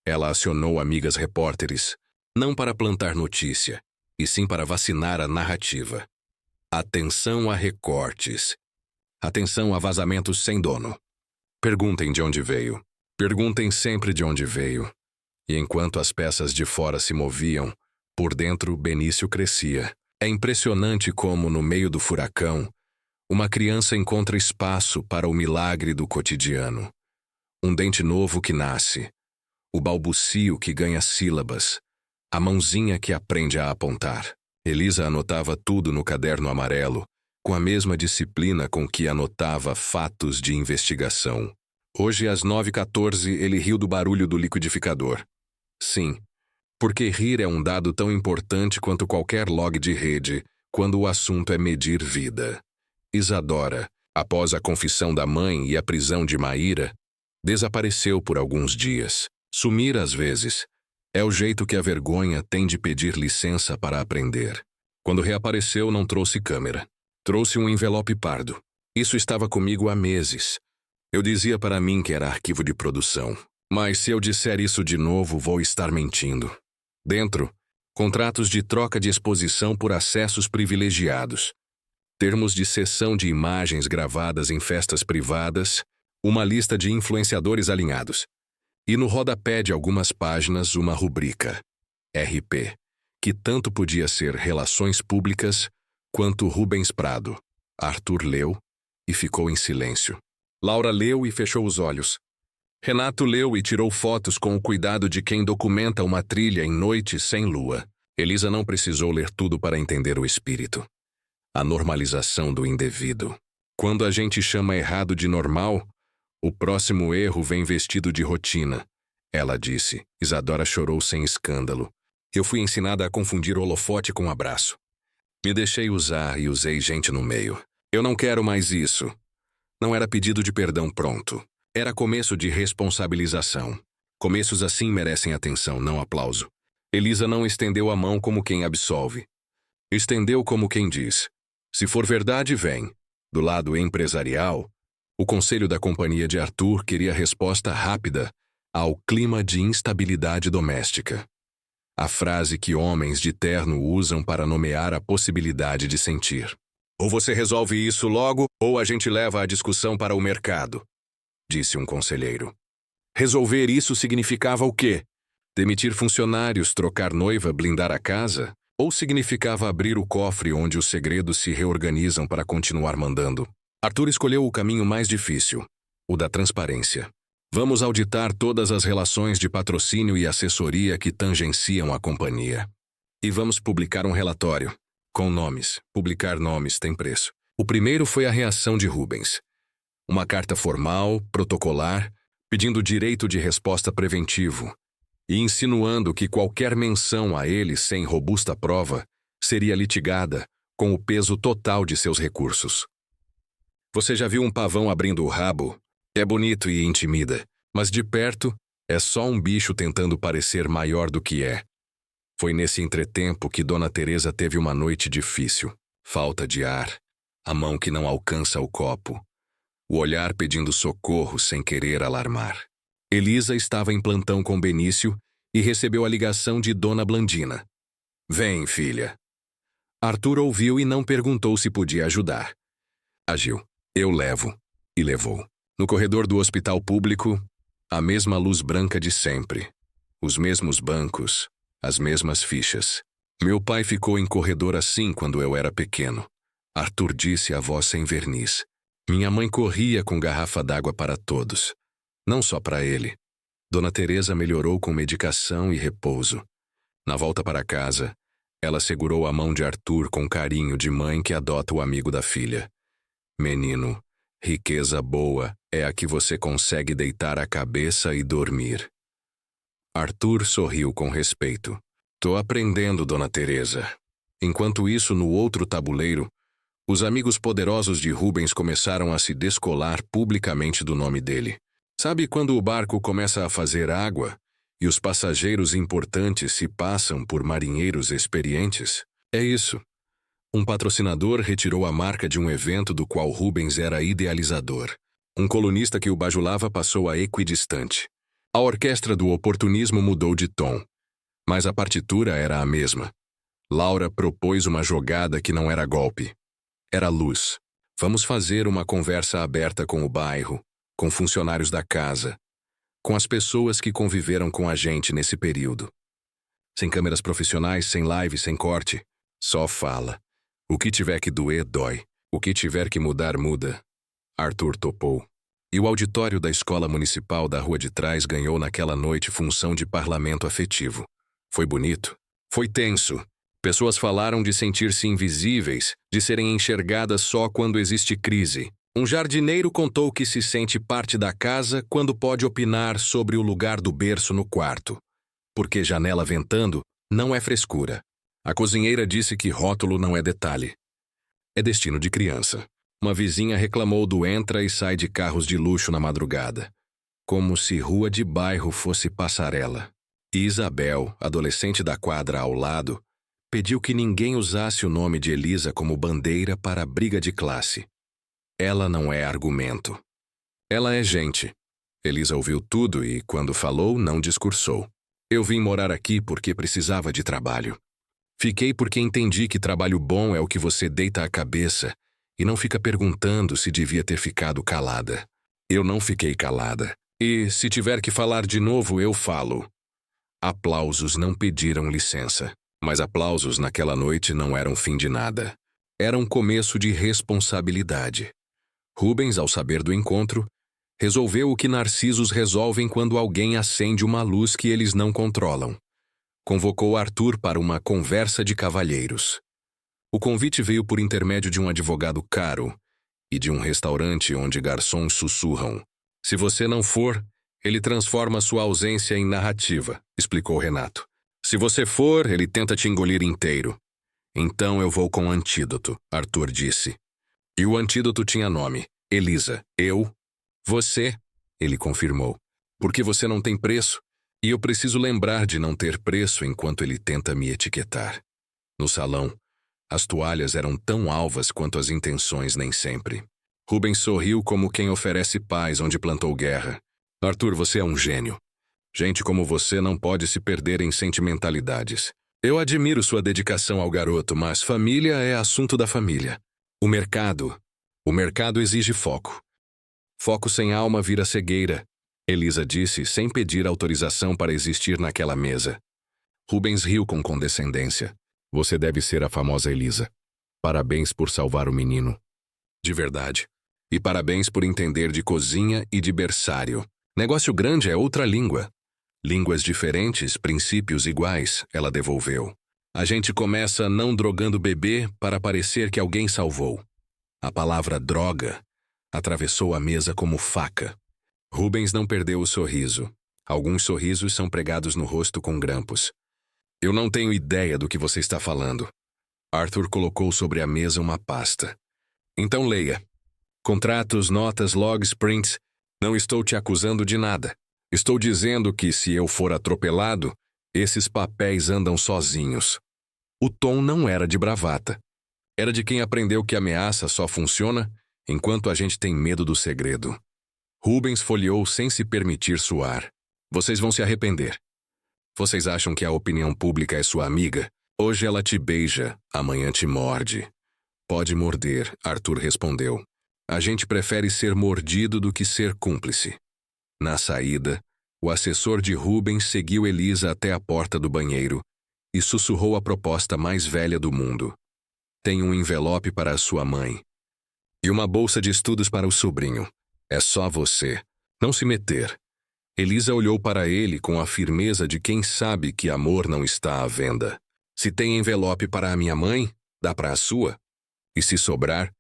Ela acionou amigas repórteres, não para plantar notícia, e sim para vacinar a narrativa. Atenção a recortes. Atenção a vazamentos sem dono. Perguntem de onde veio. Perguntem sempre de onde veio. E enquanto as peças de fora se moviam, por dentro Benício crescia. É impressionante como, no meio do furacão, Uma criança encontra espaço para o milagre do cotidiano. Um dente novo que nasce. O balbucio que ganha sílabas. A mãozinha que aprende a apontar. Elisa anotava tudo no caderno amarelo, com a mesma disciplina com que anotava fatos de investigação. Hoje, às 9h14, ele riu do barulho do liquidificador. Sim, porque rir é um dado tão importante quanto qualquer log de rede, quando o assunto é medir vida. Isadora, após a confissão da mãe e a prisão de Maíra, desapareceu por alguns dias. Sumir às vezes é o jeito que a vergonha tem de pedir licença para aprender. Quando reapareceu, não trouxe câmera. Trouxe um envelope pardo. Isso estava comigo há meses. Eu dizia para mim que era arquivo de produção. Mas se eu disser isso de novo, vou estar mentindo. Dentro, contratos de troca de exposição por acessos privilegiados. Termos de cessão de imagens gravadas em festas privadas, uma lista de influenciadores alinhados. E no rodapé de algumas páginas uma rubrica, RP, que tanto podia ser Relações Públicas quanto Rubens Prado. Arthur leu e ficou em silêncio. Laura leu e fechou os olhos. Renato leu e tirou fotos com o cuidado de quem documenta uma trilha em noite sem lua. Elisa não precisou ler tudo para entender o espírito. A normalização do indevido. Quando a gente chama errado de normal, o próximo erro vem vestido de rotina. Ela disse. Isadora chorou sem escândalo. Eu fui ensinada a confundir holofote com abraço. Me deixei usar e usei gente no meio. Eu não quero mais isso. Não era pedido de perdão pronto. Era começo de responsabilização. Começos assim merecem atenção, não aplauso. Elisa não estendeu a mão como quem absolve. Estendeu como quem diz: se for verdade, vem. Do lado empresarial, o conselho da companhia de Arthur queria resposta rápida ao clima de instabilidade doméstica. A frase que homens de terno usam para nomear a possibilidade de sentir. Ou você resolve isso logo, ou a gente leva a discussão para o mercado, disse um conselheiro. Resolver isso significava o quê? Demitir funcionários, trocar noiva, blindar a casa? Ou significava abrir o cofre onde os segredos se reorganizam para continuar mandando? Arthur escolheu o caminho mais difícil, o da transparência. Vamos auditar todas as relações de patrocínio e assessoria que tangenciam a companhia. E vamos publicar um relatório. Com nomes. Publicar nomes tem preço. O primeiro foi a reação de Rubens. Uma carta formal, protocolar, pedindo direito de resposta preventivo e insinuando que qualquer menção a ele sem robusta prova seria litigada com o peso total de seus recursos. Você já viu um pavão abrindo o rabo? É bonito e intimida, mas de perto é só um bicho tentando parecer maior do que é. Foi nesse entretempo que Dona Teresa teve uma noite difícil. Falta de ar, a mão que não alcança o copo, o olhar pedindo socorro sem querer alarmar. Elisa estava em plantão com Benício e recebeu a ligação de Dona Blandina. Vem, filha. Arthur ouviu e não perguntou se podia ajudar. Agiu. Eu levo. E levou. No corredor do hospital público, a mesma luz branca de sempre. Os mesmos bancos, as mesmas fichas. Meu pai ficou em corredor assim quando eu era pequeno. Arthur disse a voz sem verniz. Minha mãe corria com garrafa d'água para todos. Não só para ele. Dona Teresa melhorou com medicação e repouso. Na volta para casa, ela segurou a mão de Arthur com carinho de mãe que adota o amigo da filha. Menino, riqueza boa é a que você consegue deitar a cabeça e dormir. Arthur sorriu com respeito. Tô aprendendo, Dona Teresa. Enquanto isso, no outro tabuleiro, os amigos poderosos de Rubens começaram a se descolar publicamente do nome dele. Sabe quando o barco começa a fazer água e os passageiros importantes se passam por marinheiros experientes? É isso. Um patrocinador retirou a marca de um evento do qual Rubens era idealizador. Um colunista que o bajulava passou a equidistante. A orquestra do oportunismo mudou de tom, mas a partitura era a mesma. Laura propôs uma jogada que não era golpe. Era luz. Vamos fazer uma conversa aberta com o bairro, com funcionários da casa, com as pessoas que conviveram com a gente nesse período. Sem câmeras profissionais, sem live, sem corte. Só fala. O que tiver que doer, dói. O que tiver que mudar, muda. Arthur topou. E o auditório da escola municipal da rua de trás ganhou naquela noite função de parlamento afetivo. Foi bonito. Foi tenso. Pessoas falaram de sentir-se invisíveis, de serem enxergadas só quando existe crise. Um jardineiro contou que se sente parte da casa quando pode opinar sobre o lugar do berço no quarto. Porque janela ventando não é frescura. A cozinheira disse que rótulo não é detalhe. É destino de criança. Uma vizinha reclamou do entra e sai de carros de luxo na madrugada. Como se rua de bairro fosse passarela. E Isabel, adolescente da quadra ao lado, pediu que ninguém usasse o nome de Elisa como bandeira para a briga de classe. Ela não é argumento. Ela é gente. Elisa ouviu tudo e, quando falou, não discursou. Eu vim morar aqui porque precisava de trabalho. Fiquei porque entendi que trabalho bom é o que você deita a cabeça e não fica perguntando se devia ter ficado calada. Eu não fiquei calada. E, se tiver que falar de novo, eu falo. Aplausos não pediram licença. Mas aplausos naquela noite não eram fim de nada. Era um começo de responsabilidade. Rubens, ao saber do encontro, resolveu o que narcisos resolvem quando alguém acende uma luz que eles não controlam. Convocou Arthur para uma conversa de cavalheiros. O convite veio por intermédio de um advogado caro e de um restaurante onde garçons sussurram. Se você não for, ele transforma sua ausência em narrativa, explicou Renato. Se você for, ele tenta te engolir inteiro. Então eu vou com o antídoto, Arthur disse. E o antídoto tinha nome, Elisa. Eu, você, ele confirmou. Porque você não tem preço, e eu preciso lembrar de não ter preço enquanto ele tenta me etiquetar. No salão, as toalhas eram tão alvas quanto as intenções nem sempre. Rubens sorriu como quem oferece paz onde plantou guerra. Arthur, você é um gênio. Gente como você não pode se perder em sentimentalidades. Eu admiro sua dedicação ao garoto, mas família é assunto da família. O mercado exige foco. Foco sem alma vira cegueira, Elisa disse sem pedir autorização para existir naquela mesa. Rubens riu com condescendência. Você deve ser a famosa Elisa. Parabéns por salvar o menino. De verdade. E parabéns por entender de cozinha e de berçário. Negócio grande é outra língua. Línguas diferentes, princípios iguais, ela devolveu. A gente começa não drogando bebê para parecer que alguém salvou. A palavra droga atravessou a mesa como faca. Rubens não perdeu o sorriso. Alguns sorrisos são pregados no rosto com grampos. Eu não tenho ideia do que você está falando. Arthur colocou sobre a mesa uma pasta. Então leia. Contratos, notas, logs, prints. Não estou te acusando de nada. Estou dizendo que, se eu for atropelado, esses papéis andam sozinhos. O tom não era de bravata. Era de quem aprendeu que ameaça só funciona enquanto a gente tem medo do segredo. Rubens folheou sem se permitir suar. Vocês vão se arrepender. Vocês acham que a opinião pública é sua amiga? Hoje ela te beija, amanhã te morde. Pode morder, Arthur respondeu. A gente prefere ser mordido do que ser cúmplice. Na saída, o assessor de Rubens seguiu Elisa até a porta do banheiro e sussurrou a proposta mais velha do mundo. Tem um envelope para a sua mãe. E uma bolsa de estudos para o sobrinho. É só você. Não se meter. Elisa olhou para ele com a firmeza de quem sabe que amor não está à venda. Se tem envelope para a minha mãe, dá para a sua. E se sobrar,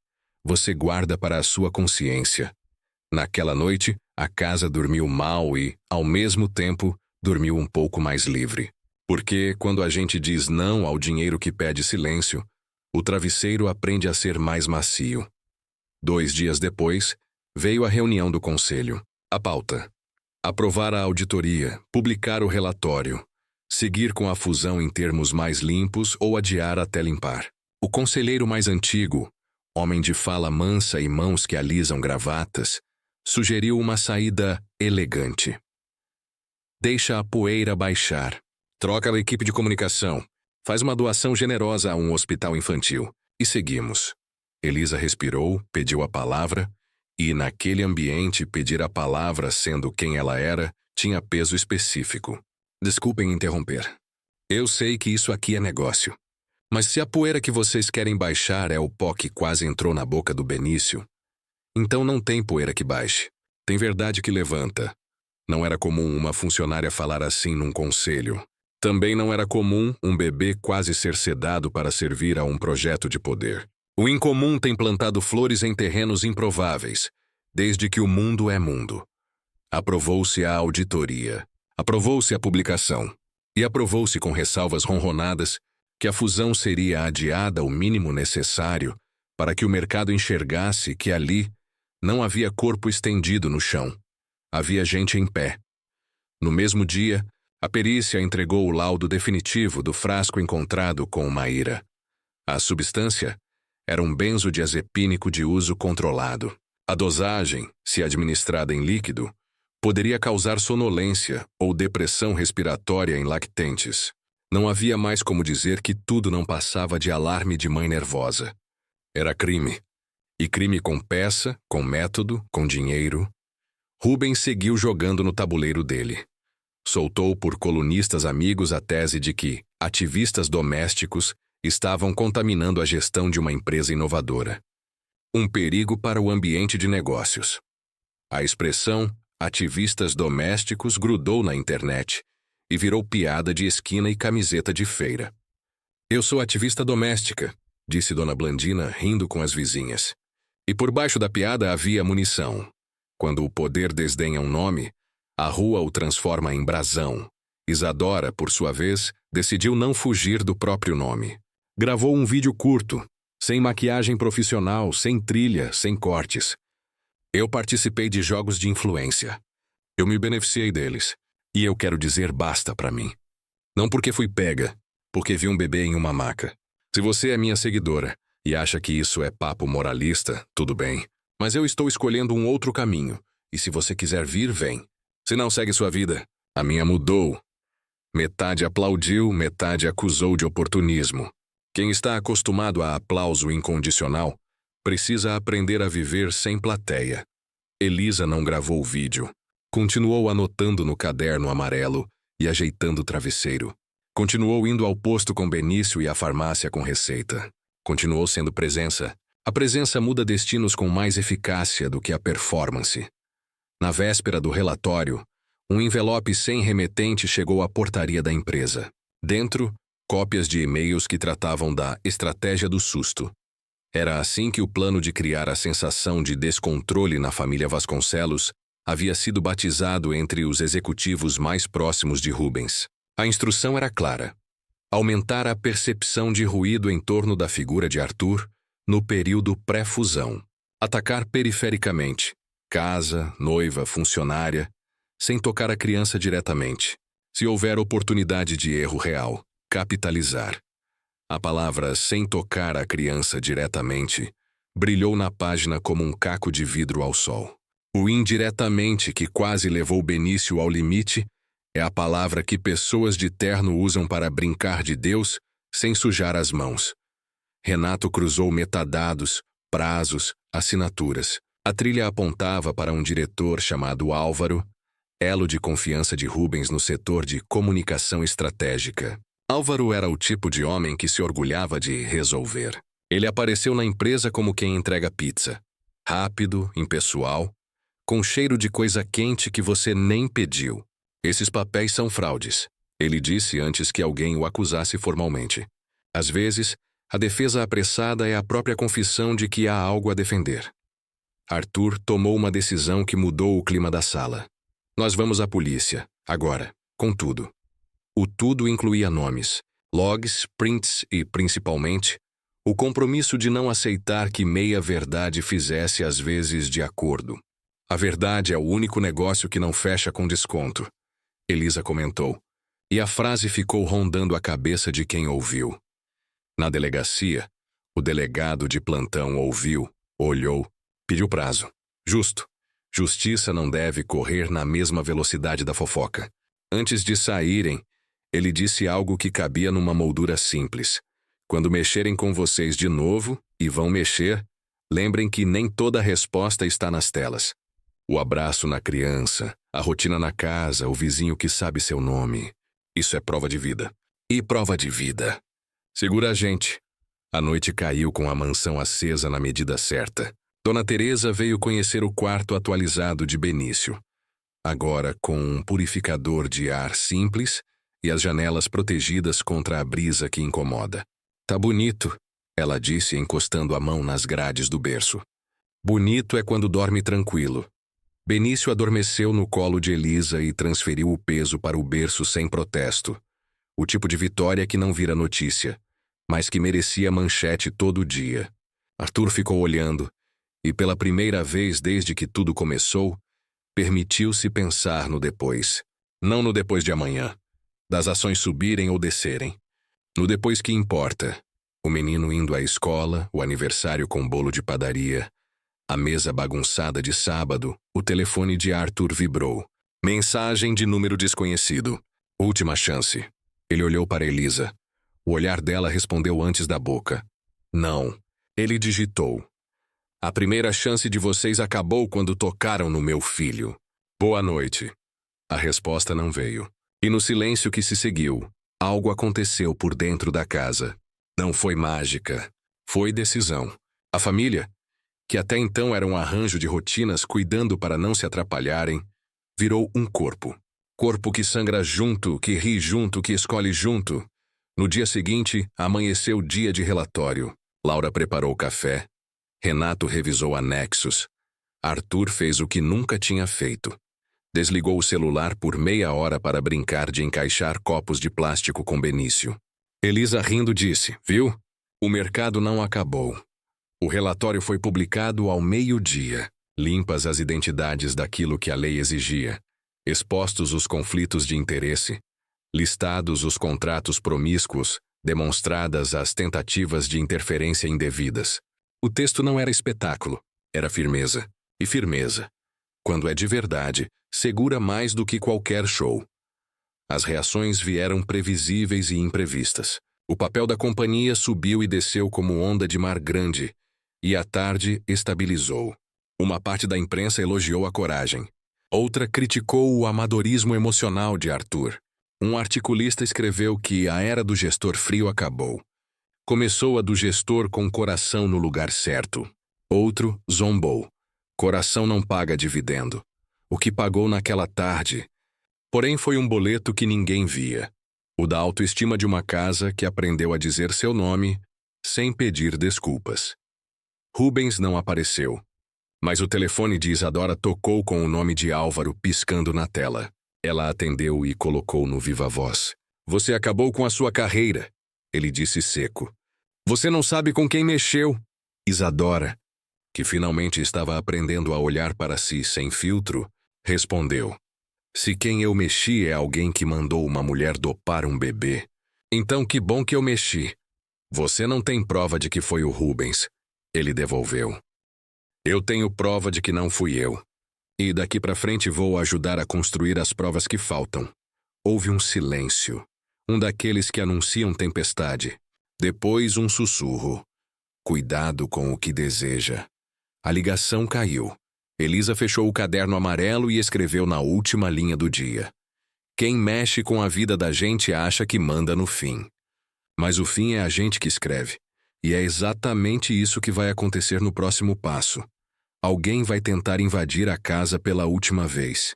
você guarda para a sua consciência. Naquela noite, a casa dormiu mal e, ao mesmo tempo, dormiu um pouco mais livre. Porque, quando a gente diz não ao dinheiro que pede silêncio, o travesseiro aprende a ser mais macio. 2 dias depois, veio a reunião do conselho. A pauta. Aprovar a auditoria, publicar o relatório, seguir com a fusão em termos mais limpos ou adiar até limpar. O conselheiro mais antigo, homem de fala mansa e mãos que alisam gravatas, sugeriu uma saída elegante. Deixa a poeira baixar. Troca a equipe de comunicação. Faz uma doação generosa a um hospital infantil. E seguimos. Elisa respirou, pediu a palavra, e naquele ambiente pedir a palavra sendo quem ela era, tinha peso específico. Desculpem interromper. Eu sei que isso aqui é negócio. Mas se a poeira que vocês querem baixar é o pó que quase entrou na boca do Benício, então não tem poeira que baixe. Tem verdade que levanta. Não era comum uma funcionária falar assim num conselho. Também não era comum um bebê quase ser sedado para servir a um projeto de poder. O incomum tem plantado flores em terrenos improváveis, desde que o mundo é mundo. Aprovou-se a auditoria, aprovou-se a publicação, e aprovou-se com ressalvas ronronadas que a fusão seria adiada o mínimo necessário para que o mercado enxergasse que ali não havia corpo estendido no chão. Havia gente em pé. No mesmo dia, a perícia entregou o laudo definitivo do frasco encontrado com Maíra. A substância era um benzodiazepínico de uso controlado. A dosagem, se administrada em líquido, poderia causar sonolência ou depressão respiratória em lactentes. Não havia mais como dizer que tudo não passava de alarme de mãe nervosa. Era crime. E crime com peça, com método, com dinheiro. Rubens seguiu jogando no tabuleiro dele. Soltou por colunistas amigos a tese de que ativistas domésticos estavam contaminando a gestão de uma empresa inovadora. Um perigo para o ambiente de negócios. A expressão ativistas domésticos grudou na internet e virou piada de esquina e camiseta de feira. Eu sou ativista doméstica, disse Dona Blandina, rindo com as vizinhas. E por baixo da piada havia munição. Quando o poder desdenha um nome, a rua o transforma em brasão. Isadora, por sua vez, decidiu não fugir do próprio nome. Gravou um vídeo curto, sem maquiagem profissional, sem trilha, sem cortes. Eu participei de jogos de influência. Eu me beneficiei deles. E eu quero dizer basta pra mim. Não porque fui pega, porque vi um bebê em uma maca. Se você é minha seguidora e acha que isso é papo moralista, tudo bem. Mas eu estou escolhendo um outro caminho. E se você quiser vir, vem. Se não, segue sua vida. A minha mudou. Metade aplaudiu, metade acusou de oportunismo. Quem está acostumado a aplauso incondicional precisa aprender a viver sem plateia. Elisa não gravou o vídeo. Continuou anotando no caderno amarelo e ajeitando o travesseiro. Continuou indo ao posto com Benício e à farmácia com receita. Continuou sendo presença. A presença muda destinos com mais eficácia do que a performance. Na véspera do relatório, um envelope sem remetente chegou à portaria da empresa. Dentro, cópias de e-mails que tratavam da estratégia do susto. Era assim que o plano de criar a sensação de descontrole na família Vasconcelos havia sido batizado entre os executivos mais próximos de Rubens. A instrução era clara: aumentar a percepção de ruído em torno da figura de Arthur no período pré-fusão. Atacar perifericamente, casa, noiva, funcionária, sem tocar a criança diretamente. Se houver oportunidade de erro real, capitalizar. A palavra sem tocar a criança diretamente brilhou na página como um caco de vidro ao sol. O indiretamente que quase levou Benício ao limite é a palavra que pessoas de terno usam para brincar de Deus sem sujar as mãos. Renato cruzou metadados, prazos, assinaturas. A trilha apontava para um diretor chamado Álvaro, elo de confiança de Rubens no setor de comunicação estratégica. Álvaro era o tipo de homem que se orgulhava de resolver. Ele apareceu na empresa como quem entrega pizza. Rápido, impessoal, com cheiro de coisa quente que você nem pediu. Esses papéis são fraudes, ele disse antes que alguém o acusasse formalmente. Às vezes, a defesa apressada é a própria confissão de que há algo a defender. Arthur tomou uma decisão que mudou o clima da sala. Nós vamos à polícia, agora, com tudo. O tudo incluía nomes, logs, prints e, principalmente, o compromisso de não aceitar que meia-verdade fizesse às vezes de acordo. A verdade é o único negócio que não fecha com desconto, Elisa comentou, e a frase ficou rondando a cabeça de quem ouviu. Na delegacia, o delegado de plantão ouviu, olhou, pediu prazo. Justo. Justiça não deve correr na mesma velocidade da fofoca. Antes de saírem, ele disse algo que cabia numa moldura simples. Quando mexerem com vocês de novo, e vão mexer, lembrem que nem toda a resposta está nas telas. O abraço na criança, a rotina na casa, o vizinho que sabe seu nome. Isso é prova de vida. E prova de vida Segura a gente. A noite caiu com a mansão acesa na medida certa. Dona Teresa veio conhecer o quarto atualizado de Benício. Agora com um purificador de ar simples e as janelas protegidas contra a brisa que incomoda. Tá bonito, ela disse encostando a mão nas grades do berço. Bonito é quando dorme tranquilo. Benício adormeceu no colo de Elisa e transferiu o peso para o berço sem protesto. O tipo de vitória que não vira notícia, mas que merecia manchete todo dia. Arthur ficou olhando e, pela primeira vez desde que tudo começou, permitiu-se pensar no depois. Não no depois de amanhã, das ações subirem ou descerem. No depois que importa. O menino indo à escola, o aniversário com bolo de padaria, a mesa bagunçada de sábado, o telefone de Arthur vibrou. Mensagem de número desconhecido. Última chance. Ele olhou para Elisa. O olhar dela respondeu antes da boca. Não. Ele digitou. A primeira chance de vocês acabou quando tocaram no meu filho. Boa noite. A resposta não veio. E no silêncio que se seguiu, algo aconteceu por dentro da casa. Não foi mágica. Foi decisão. A família, que até então era um arranjo de rotinas cuidando para não se atrapalharem, virou um corpo. Corpo que sangra junto, que ri junto, que escolhe junto. No dia seguinte, amanheceu dia de relatório. Laura preparou o café. Renato revisou anexos. Arthur fez o que nunca tinha feito. Desligou o celular por meia hora para brincar de encaixar copos de plástico com Benício. Elisa rindo disse, viu? O mercado não acabou. O relatório foi publicado ao meio-dia. Limpas as identidades daquilo que a lei exigia. Expostos os conflitos de interesse. Listados os contratos promíscuos. Demonstradas as tentativas de interferência indevidas. O texto não era espetáculo, era firmeza. E firmeza, quando é de verdade, segura mais do que qualquer show. As reações vieram previsíveis e imprevistas. O papel da companhia subiu e desceu como onda de mar grande, e à tarde estabilizou. Uma parte da imprensa elogiou a coragem. Outra criticou o amadorismo emocional de Arthur. Um articulista escreveu que a era do gestor frio acabou. Começou a do gestor com coração no lugar certo. Outro zombou. Coração não paga dividendo. O que pagou naquela tarde. Porém foi um boleto que ninguém via. O da autoestima de uma casa que aprendeu a dizer seu nome sem pedir desculpas. Rubens não apareceu. Mas o telefone de Isadora tocou com o nome de Álvaro piscando na tela. Ela atendeu e colocou no viva voz. Você acabou com a sua carreira. Ele disse seco. Você não sabe com quem mexeu. Isadora, que finalmente estava aprendendo a olhar para si sem filtro, respondeu. Se quem eu mexi é alguém que mandou uma mulher dopar um bebê, então que bom que eu mexi. Você não tem prova de que foi o Rubens. Ele devolveu. Eu tenho prova de que não fui eu. E daqui para frente vou ajudar a construir as provas que faltam. Houve um silêncio. Um daqueles que anunciam tempestade. Depois um sussurro. Cuidado com o que deseja. A ligação caiu. Elisa fechou o caderno amarelo e escreveu na última linha do dia. Quem mexe com a vida da gente acha que manda no fim. Mas o fim é a gente que escreve. E é exatamente isso que vai acontecer no próximo passo. Alguém vai tentar invadir a casa pela última vez.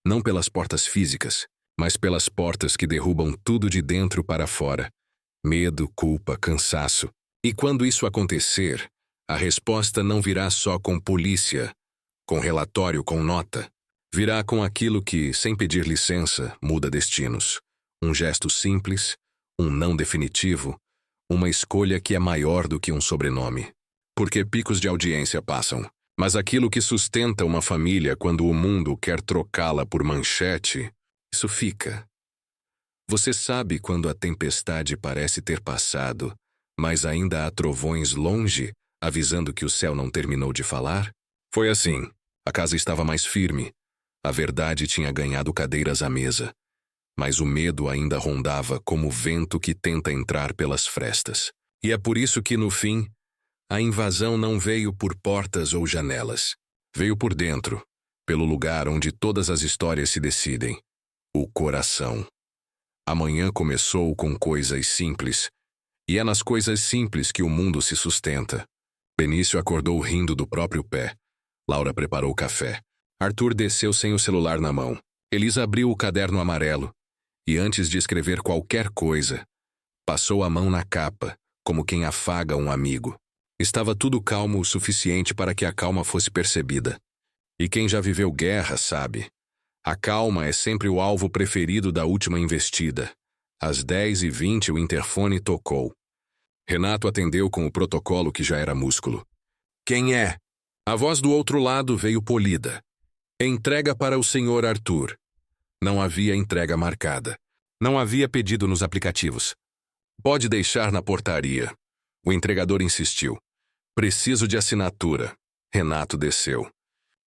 Não pelas portas físicas, mas pelas portas que derrubam tudo de dentro para fora. Medo, culpa, cansaço. E quando isso acontecer, a resposta não virá só com polícia, com relatório, com nota. Virá com aquilo que, sem pedir licença, muda destinos. Um gesto simples, um não definitivo, uma escolha que é maior do que um sobrenome. Porque picos de audiência passam. Mas aquilo que sustenta uma família quando o mundo quer trocá-la por manchete, isso fica. Você sabe quando a tempestade parece ter passado, mas ainda há trovões longe, avisando que o céu não terminou de falar? Foi assim. A casa estava mais firme. A verdade tinha ganhado cadeiras à mesa. Mas o medo ainda rondava como vento que tenta entrar pelas frestas. E é por isso que, no fim, a invasão não veio por portas ou janelas. Veio por dentro, pelo lugar onde todas as histórias se decidem. O coração. Amanhã começou com coisas simples. E é nas coisas simples que o mundo se sustenta. Benício acordou rindo do próprio pé. Laura preparou o café. Arthur desceu sem o celular na mão. Elisa abriu o caderno amarelo e, antes de escrever qualquer coisa, passou a mão na capa, como quem afaga um amigo. Estava tudo calmo o suficiente para que a calma fosse percebida. E quem já viveu guerra sabe. A calma é sempre o alvo preferido da última investida. Às 10h20 o interfone tocou. Renato atendeu com o protocolo que já era músculo. Quem é? A voz do outro lado veio polida. Entrega para o senhor Arthur. Não havia entrega marcada. Não havia pedido nos aplicativos. Pode deixar na portaria. O entregador insistiu. Preciso de assinatura. Renato desceu.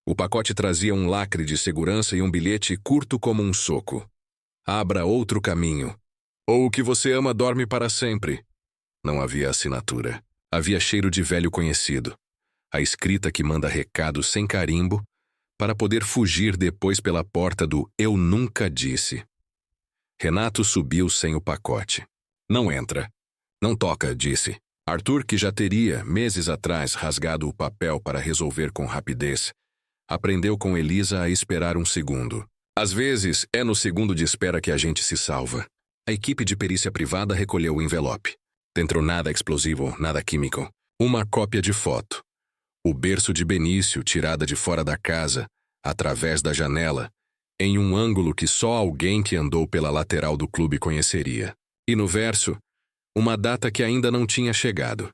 O pacote trazia um lacre de segurança e um bilhete curto como um soco. Abra outro caminho. Ou o que você ama dorme para sempre. Não havia assinatura. Havia cheiro de velho conhecido. A escrita que manda recado sem carimbo para poder fugir depois pela porta do eu nunca disse. Renato subiu sem o pacote. Não entra. Não toca, disse. Arthur, que já teria, meses atrás, rasgado o papel para resolver com rapidez, aprendeu com Elisa a esperar um segundo. Às vezes, é no segundo de espera que a gente se salva. A equipe de perícia privada recolheu o envelope. Dentro nada explosivo, nada químico. Uma cópia de foto. O berço de Benício, tirada de fora da casa, através da janela, em um ângulo que só alguém que andou pela lateral do clube conheceria. E no verso, uma data que ainda não tinha chegado.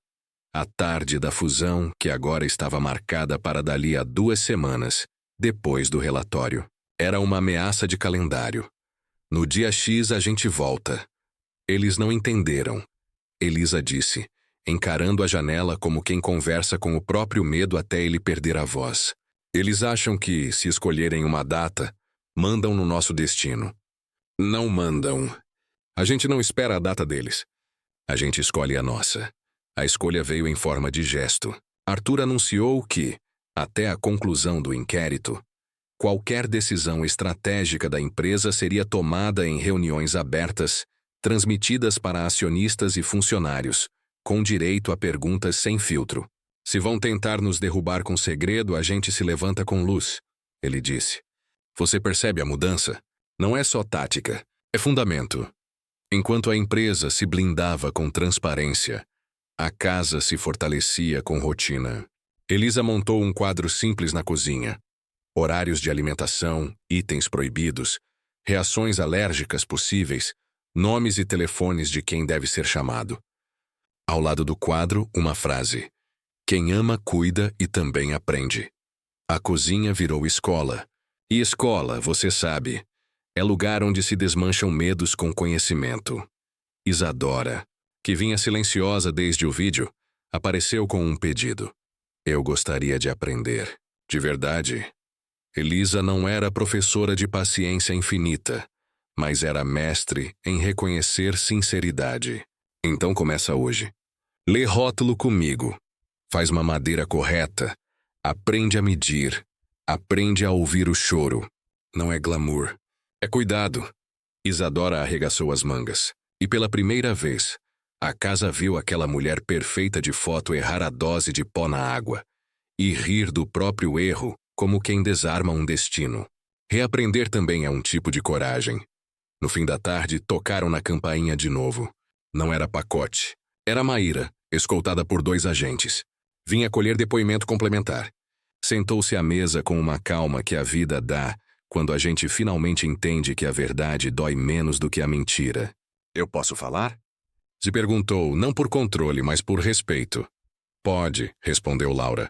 A tarde da fusão, que agora estava marcada para dali a 2 semanas, depois do relatório. Era uma ameaça de calendário. No dia X a gente volta. Eles não entenderam. Elisa disse, encarando a janela como quem conversa com o próprio medo até ele perder a voz. Eles acham que, se escolherem uma data, mandam no nosso destino. Não mandam. A gente não espera a data deles. A gente escolhe a nossa. A escolha veio em forma de gesto. Arthur anunciou que, até a conclusão do inquérito, qualquer decisão estratégica da empresa seria tomada em reuniões abertas, transmitidas para acionistas e funcionários, com direito a perguntas sem filtro. Se vão tentar nos derrubar com segredo, a gente se levanta com luz, ele disse. Você percebe a mudança? Não é só tática, é fundamento. Enquanto a empresa se blindava com transparência, a casa se fortalecia com rotina. Elisa montou um quadro simples na cozinha. Horários de alimentação, itens proibidos, reações alérgicas possíveis, nomes e telefones de quem deve ser chamado. Ao lado do quadro, uma frase. Quem ama, cuida e também aprende. A cozinha virou escola. E escola, você sabe, é lugar onde se desmancham medos com conhecimento. Isadora, que vinha silenciosa desde o vídeo, apareceu com um pedido. Eu gostaria de aprender. De verdade. Elisa não era professora de paciência infinita, mas era mestre em reconhecer sinceridade. Então começa hoje. Lê rótulo comigo. Faz mamadeira correta. Aprende a medir. Aprende a ouvir o choro. Não é glamour. É cuidado. Isadora arregaçou as mangas. E pela primeira vez, a casa viu aquela mulher perfeita de foto errar a dose de pó na água e rir do próprio erro como quem desarma um destino. Reaprender também é um tipo de coragem. No fim da tarde, tocaram na campainha de novo. Não era pacote. Era Maíra, escoltada por 2 agentes. Vinha colher depoimento complementar. Sentou-se à mesa com uma calma que a vida dá quando a gente finalmente entende que a verdade dói menos do que a mentira. Eu posso falar? Se perguntou, não por controle, mas por respeito. Pode, respondeu Laura.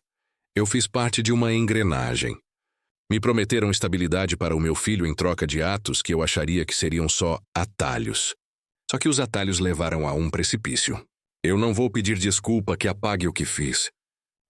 Eu fiz parte de uma engrenagem. Me prometeram estabilidade para o meu filho em troca de atos que eu acharia que seriam só atalhos. Só que os atalhos levaram a um precipício. Eu não vou pedir desculpa que apague o que fiz.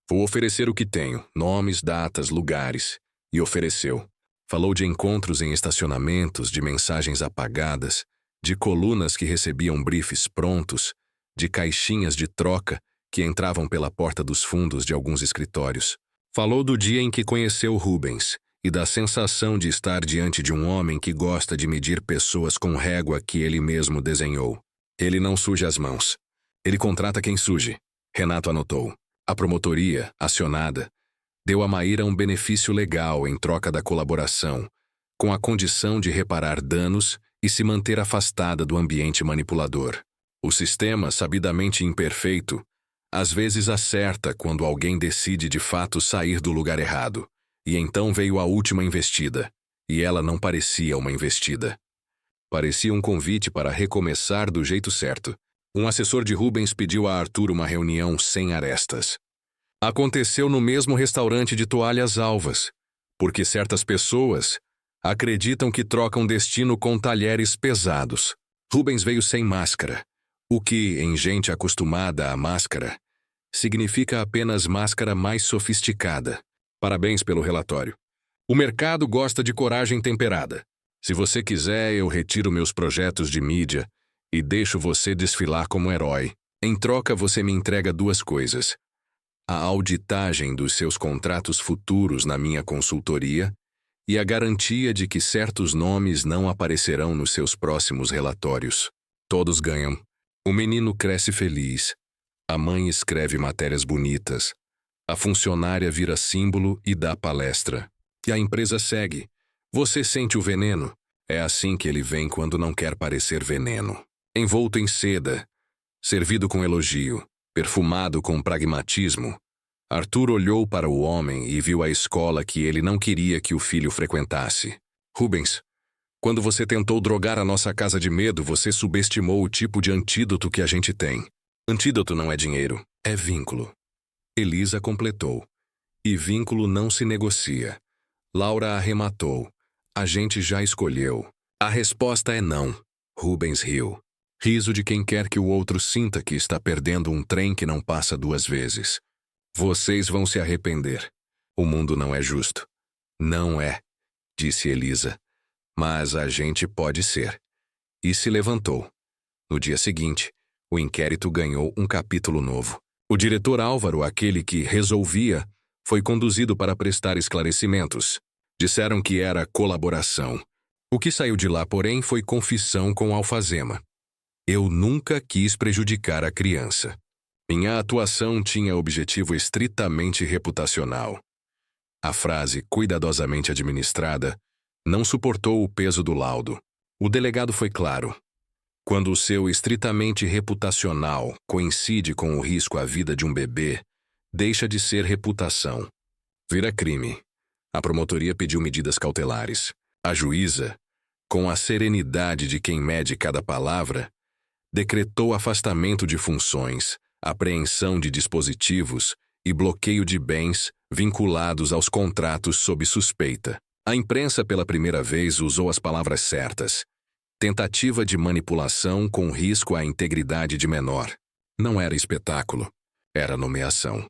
Vou oferecer o que tenho, nomes, datas, lugares. E ofereceu. Falou de encontros em estacionamentos, de mensagens apagadas, de colunas que recebiam briefs prontos, de caixinhas de troca que entravam pela porta dos fundos de alguns escritórios. Falou do dia em que conheceu Rubens e da sensação de estar diante de um homem que gosta de medir pessoas com régua que ele mesmo desenhou. Ele não suja as mãos. Ele contrata quem surge. Renato anotou. A promotoria, acionada, deu a Maíra um benefício legal em troca da colaboração, com a condição de reparar danos e se manter afastada do ambiente manipulador. O sistema, sabidamente imperfeito, às vezes acerta quando alguém decide de fato sair do lugar errado. E então veio a última investida, e ela não parecia uma investida. Parecia um convite para recomeçar do jeito certo. Um assessor de Rubens pediu a Arthur uma reunião sem arestas. Aconteceu no mesmo restaurante de toalhas alvas, porque certas pessoas acreditam que trocam destino com talheres pesados. Rubens veio sem máscara, o que, em gente acostumada à máscara, significa apenas máscara mais sofisticada. Parabéns pelo relatório. O mercado gosta de coragem temperada. Se você quiser, eu retiro meus projetos de mídia e deixo você desfilar como herói. Em troca, você me entrega duas coisas: a auditagem dos seus contratos futuros na minha consultoria e a garantia de que certos nomes não aparecerão nos seus próximos relatórios. Todos ganham. O menino cresce feliz. A mãe escreve matérias bonitas. A funcionária vira símbolo e dá palestra. E a empresa segue. Você sente o veneno? É assim que ele vem quando não quer parecer veneno. Envolto em seda, servido com elogio, perfumado com pragmatismo, Arthur olhou para o homem e viu a escola que ele não queria que o filho frequentasse. Rubens, quando você tentou drogar a nossa casa de medo, você subestimou o tipo de antídoto que a gente tem. Antídoto não é dinheiro, é vínculo. Elisa completou. E vínculo não se negocia. Laura arrematou. A gente já escolheu. A resposta é não. Rubens riu. Riso de quem quer que o outro sinta que está perdendo um trem que não passa duas vezes. Vocês vão se arrepender. O mundo não é justo. Não é, disse Elisa. Mas a gente pode ser. E se levantou. No dia seguinte, o inquérito ganhou um capítulo novo. O diretor Álvaro, aquele que resolvia, foi conduzido para prestar esclarecimentos. Disseram que era colaboração. O que saiu de lá, porém, foi confissão com alfazema. Eu nunca quis prejudicar a criança. Minha atuação tinha objetivo estritamente reputacional. A frase, cuidadosamente administrada, não suportou o peso do laudo. O delegado foi claro. Quando o seu estritamente reputacional coincide com o risco à vida de um bebê, deixa de ser reputação. Vira crime. A promotoria pediu medidas cautelares. A juíza, com a serenidade de quem mede cada palavra, decretou afastamento de funções, apreensão de dispositivos e bloqueio de bens vinculados aos contratos sob suspeita. A imprensa pela primeira vez usou as palavras certas. Tentativa de manipulação com risco à integridade de menor. Não era espetáculo, era nomeação.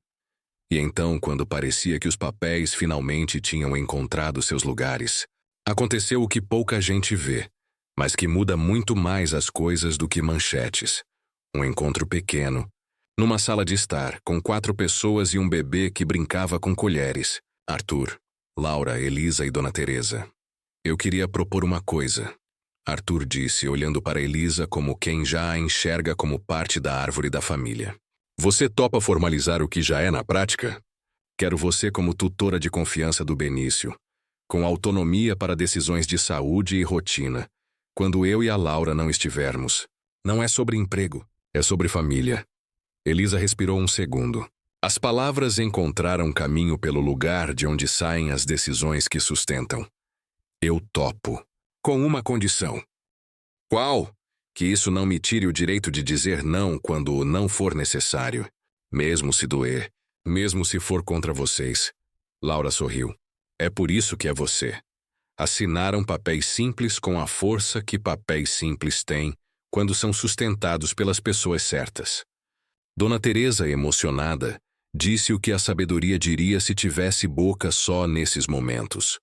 E então, quando parecia que os papéis finalmente tinham encontrado seus lugares, aconteceu o que pouca gente vê, mas que muda muito mais as coisas do que manchetes. Um encontro pequeno, numa sala de estar, com 4 pessoas e um bebê que brincava com colheres. Arthur, Laura, Elisa e Dona Teresa. Eu queria propor uma coisa, Arthur disse, olhando para Elisa como quem já a enxerga como parte da árvore da família. Você topa formalizar o que já é na prática? Quero você como tutora de confiança do Benício, com autonomia para decisões de saúde e rotina, quando eu e a Laura não estivermos. Não é sobre emprego, é sobre família. Elisa respirou um segundo. As palavras encontraram caminho pelo lugar de onde saem as decisões que sustentam. Eu topo. Com uma condição. Qual? Que isso não me tire o direito de dizer não quando não for necessário. Mesmo se doer. Mesmo se for contra vocês. Laura sorriu. É por isso que é você. Assinaram papéis simples com a força que papéis simples têm quando são sustentados pelas pessoas certas. Dona Teresa, emocionada, disse o que a sabedoria diria se tivesse boca só nesses momentos.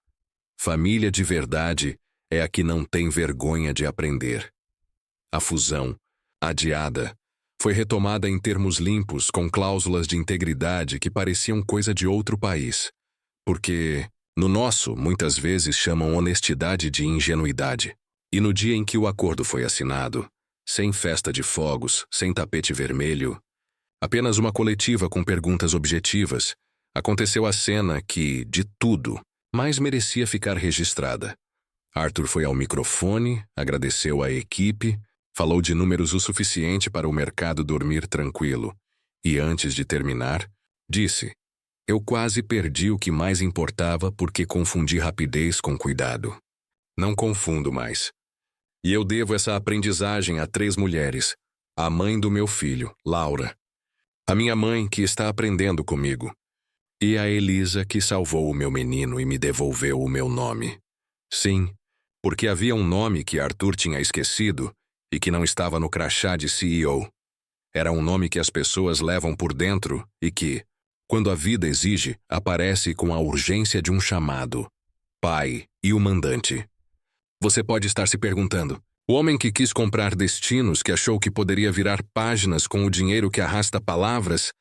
Família de verdade é a que não tem vergonha de aprender. A fusão, adiada, foi retomada em termos limpos com cláusulas de integridade que pareciam coisa de outro país. Porque, no nosso, muitas vezes chamam honestidade de ingenuidade. E no dia em que o acordo foi assinado, sem festa de fogos, sem tapete vermelho. Apenas uma coletiva com perguntas objetivas. Aconteceu a cena que, de tudo, mais merecia ficar registrada. Arthur foi ao microfone, agradeceu à equipe, falou de números o suficiente para o mercado dormir tranquilo. E antes de terminar, disse: "Eu quase perdi o que mais importava porque confundi rapidez com cuidado. Não confundo mais. E eu devo essa aprendizagem a 3 mulheres. A mãe do meu filho, Laura. A minha mãe, que está aprendendo comigo. E a Elisa, que salvou o meu menino e me devolveu o meu nome. Sim, porque havia um nome que Arthur tinha esquecido e que não estava no crachá de CEO. Era um nome que as pessoas levam por dentro e que, quando a vida exige, aparece com a urgência de um chamado. Pai e o mandante. Você pode estar se perguntando: o homem que quis comprar destinos, que achou que poderia virar páginas com o dinheiro que arrasta palavras,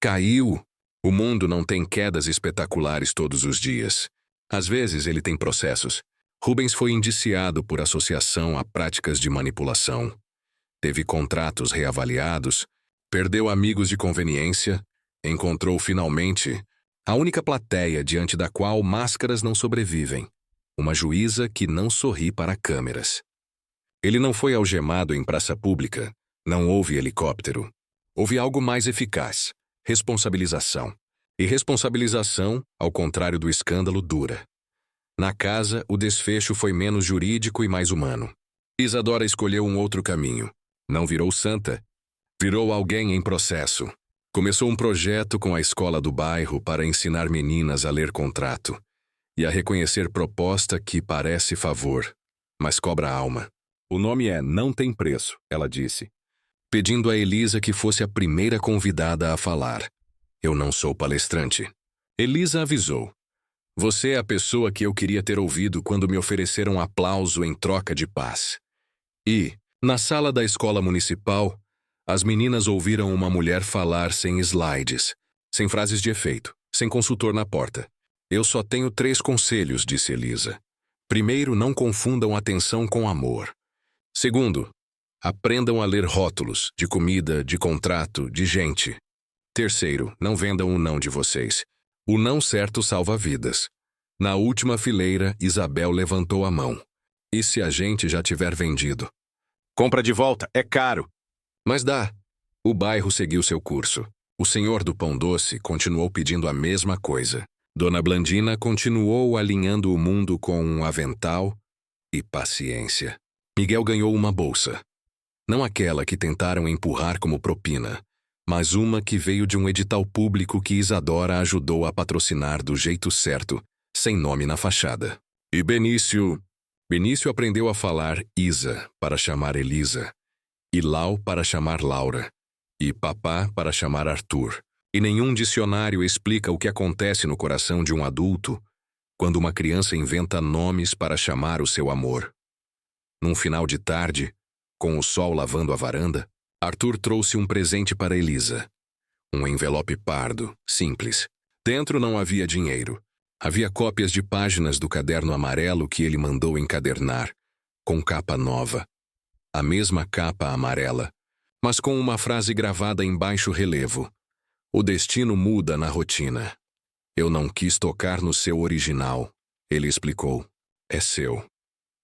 caiu. O mundo não tem quedas espetaculares todos os dias. Às vezes ele tem processos. Rubens foi indiciado por associação a práticas de manipulação. Teve contratos reavaliados, perdeu amigos de conveniência, encontrou finalmente a única plateia diante da qual máscaras não sobrevivem, uma juíza que não sorri para câmeras. Ele não foi algemado em praça pública, não houve helicóptero. Houve algo mais eficaz: responsabilização. E responsabilização, ao contrário do escândalo, dura. Na casa, o desfecho foi menos jurídico e mais humano. Isadora escolheu um outro caminho. Não virou santa. Virou alguém em processo. Começou um projeto com a escola do bairro para ensinar meninas a ler contrato e a reconhecer proposta que parece favor, mas cobra alma. O nome é Não Tem Preço, ela disse, pedindo a Elisa que fosse a primeira convidada a falar. Eu não sou palestrante. Elisa avisou. Você é a pessoa que eu queria ter ouvido quando me ofereceram aplauso em troca de paz. E, na sala da escola municipal, as meninas ouviram uma mulher falar sem slides, sem frases de efeito, sem consultor na porta. Eu só tenho 3 conselhos, disse Elisa. Primeiro, não confundam atenção com amor. Segundo, aprendam a ler rótulos de comida, de contrato, de gente. Terceiro, não vendam o não de vocês. O não certo salva vidas. Na última fileira, Isabel levantou a mão. E se a gente já tiver vendido? Compra de volta, é caro. Mas dá. O bairro seguiu seu curso. O senhor do pão doce continuou pedindo a mesma coisa. Dona Blandina continuou alinhando o mundo com um avental e paciência. Miguel ganhou uma bolsa. Não aquela que tentaram empurrar como propina, mas uma que veio de um edital público que Isadora ajudou a patrocinar do jeito certo, sem nome na fachada. E Benício aprendeu a falar Isa para chamar Elisa, e Lau para chamar Laura, e Papá para chamar Arthur. E nenhum dicionário explica o que acontece no coração de um adulto quando uma criança inventa nomes para chamar o seu amor. Num final de tarde, com o sol lavando a varanda, Arthur trouxe um presente para Elisa. Um envelope pardo, simples. Dentro não havia dinheiro. Havia cópias de páginas do caderno amarelo que ele mandou encadernar, com capa nova. A mesma capa amarela, mas com uma frase gravada em baixo relevo. O destino muda na rotina. Eu não quis tocar no seu original, ele explicou. É seu.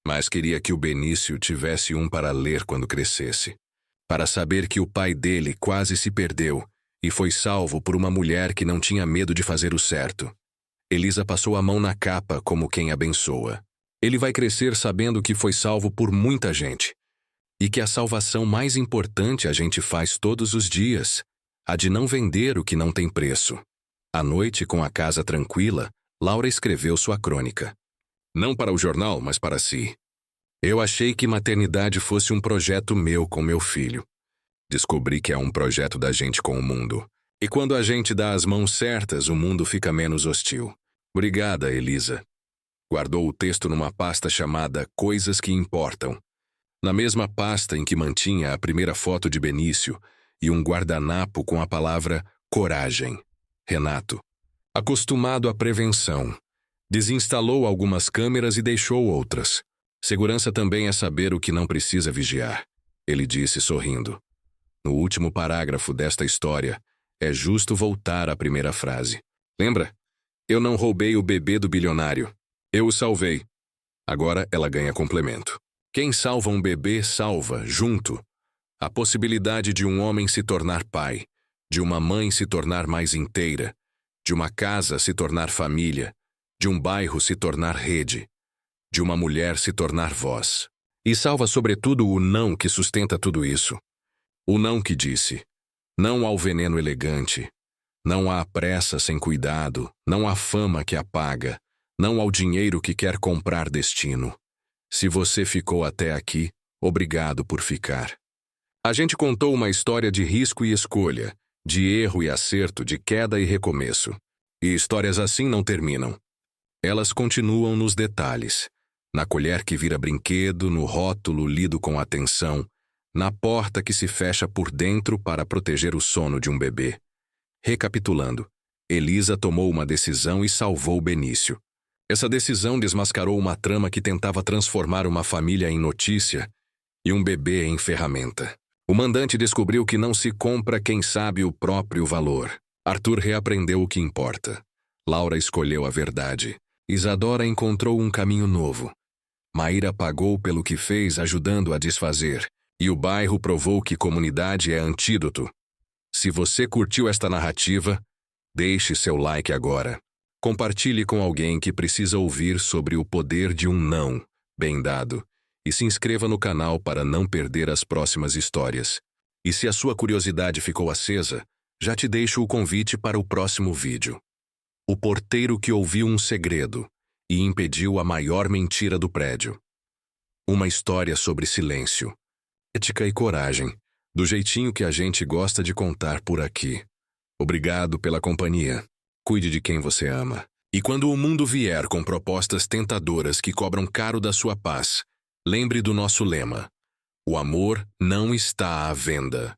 Mas queria que o Benício tivesse um para ler quando crescesse. Para saber que o pai dele quase se perdeu e foi salvo por uma mulher que não tinha medo de fazer o certo. Elisa passou a mão na capa como quem abençoa. Ele vai crescer sabendo que foi salvo por muita gente. E que a salvação mais importante a gente faz todos os dias, a de não vender o que não tem preço. À noite, com a casa tranquila, Laura escreveu sua crônica. Não para o jornal, mas para si. Eu achei que maternidade fosse um projeto meu com meu filho. Descobri que é um projeto da gente com o mundo. E quando a gente dá as mãos certas, o mundo fica menos hostil. Obrigada, Elisa. Guardou o texto numa pasta chamada Coisas que Importam. Na mesma pasta em que mantinha a primeira foto de Benício e um guardanapo com a palavra coragem. Renato, acostumado à prevenção, desinstalou algumas câmeras e deixou outras. Segurança também é saber o que não precisa vigiar. ele disse sorrindo. No último parágrafo desta história, é justo voltar à primeira frase. Lembra? Eu não roubei o bebê do bilionário. Eu o salvei. Agora ela ganha complemento. Quem salva um bebê salva, junto, a possibilidade de um homem se tornar pai, de uma mãe se tornar mais inteira, de uma casa se tornar família, de um bairro se tornar rede, de uma mulher se tornar voz. E salva sobretudo o não que sustenta tudo isso. O não que disse: não ao veneno elegante, não à pressa sem cuidado, não à fama que apaga, não ao dinheiro que quer comprar destino. Se você ficou até aqui, obrigado por ficar. A gente contou uma história de risco e escolha, de erro e acerto, de queda e recomeço. E histórias assim não terminam. Elas continuam nos detalhes, na colher que vira brinquedo, no rótulo lido com atenção, na porta que se fecha por dentro para proteger o sono de um bebê. Recapitulando, Elisa tomou uma decisão e salvou Benício. Essa decisão desmascarou uma trama que tentava transformar uma família em notícia e um bebê em ferramenta. O mandante descobriu que não se compra quem sabe o próprio valor. Arthur reaprendeu o que importa. Laura escolheu a verdade. Isadora encontrou um caminho novo. Maíra pagou pelo que fez, ajudando a desfazer. E o bairro provou que comunidade é antídoto. Se você curtiu esta narrativa, deixe seu like agora. Compartilhe com alguém que precisa ouvir sobre o poder de um não bem dado. E se inscreva no canal para não perder as próximas histórias. E se a sua curiosidade ficou acesa, já te deixo o convite para o próximo vídeo. O porteiro que ouviu um segredo e impediu a maior mentira do prédio. Uma história sobre silêncio, ética e coragem, do jeitinho que a gente gosta de contar por aqui. Obrigado pela companhia. Cuide de quem você ama. E quando o mundo vier com propostas tentadoras que cobram caro da sua paz, lembre do nosso lema: o amor não está à venda.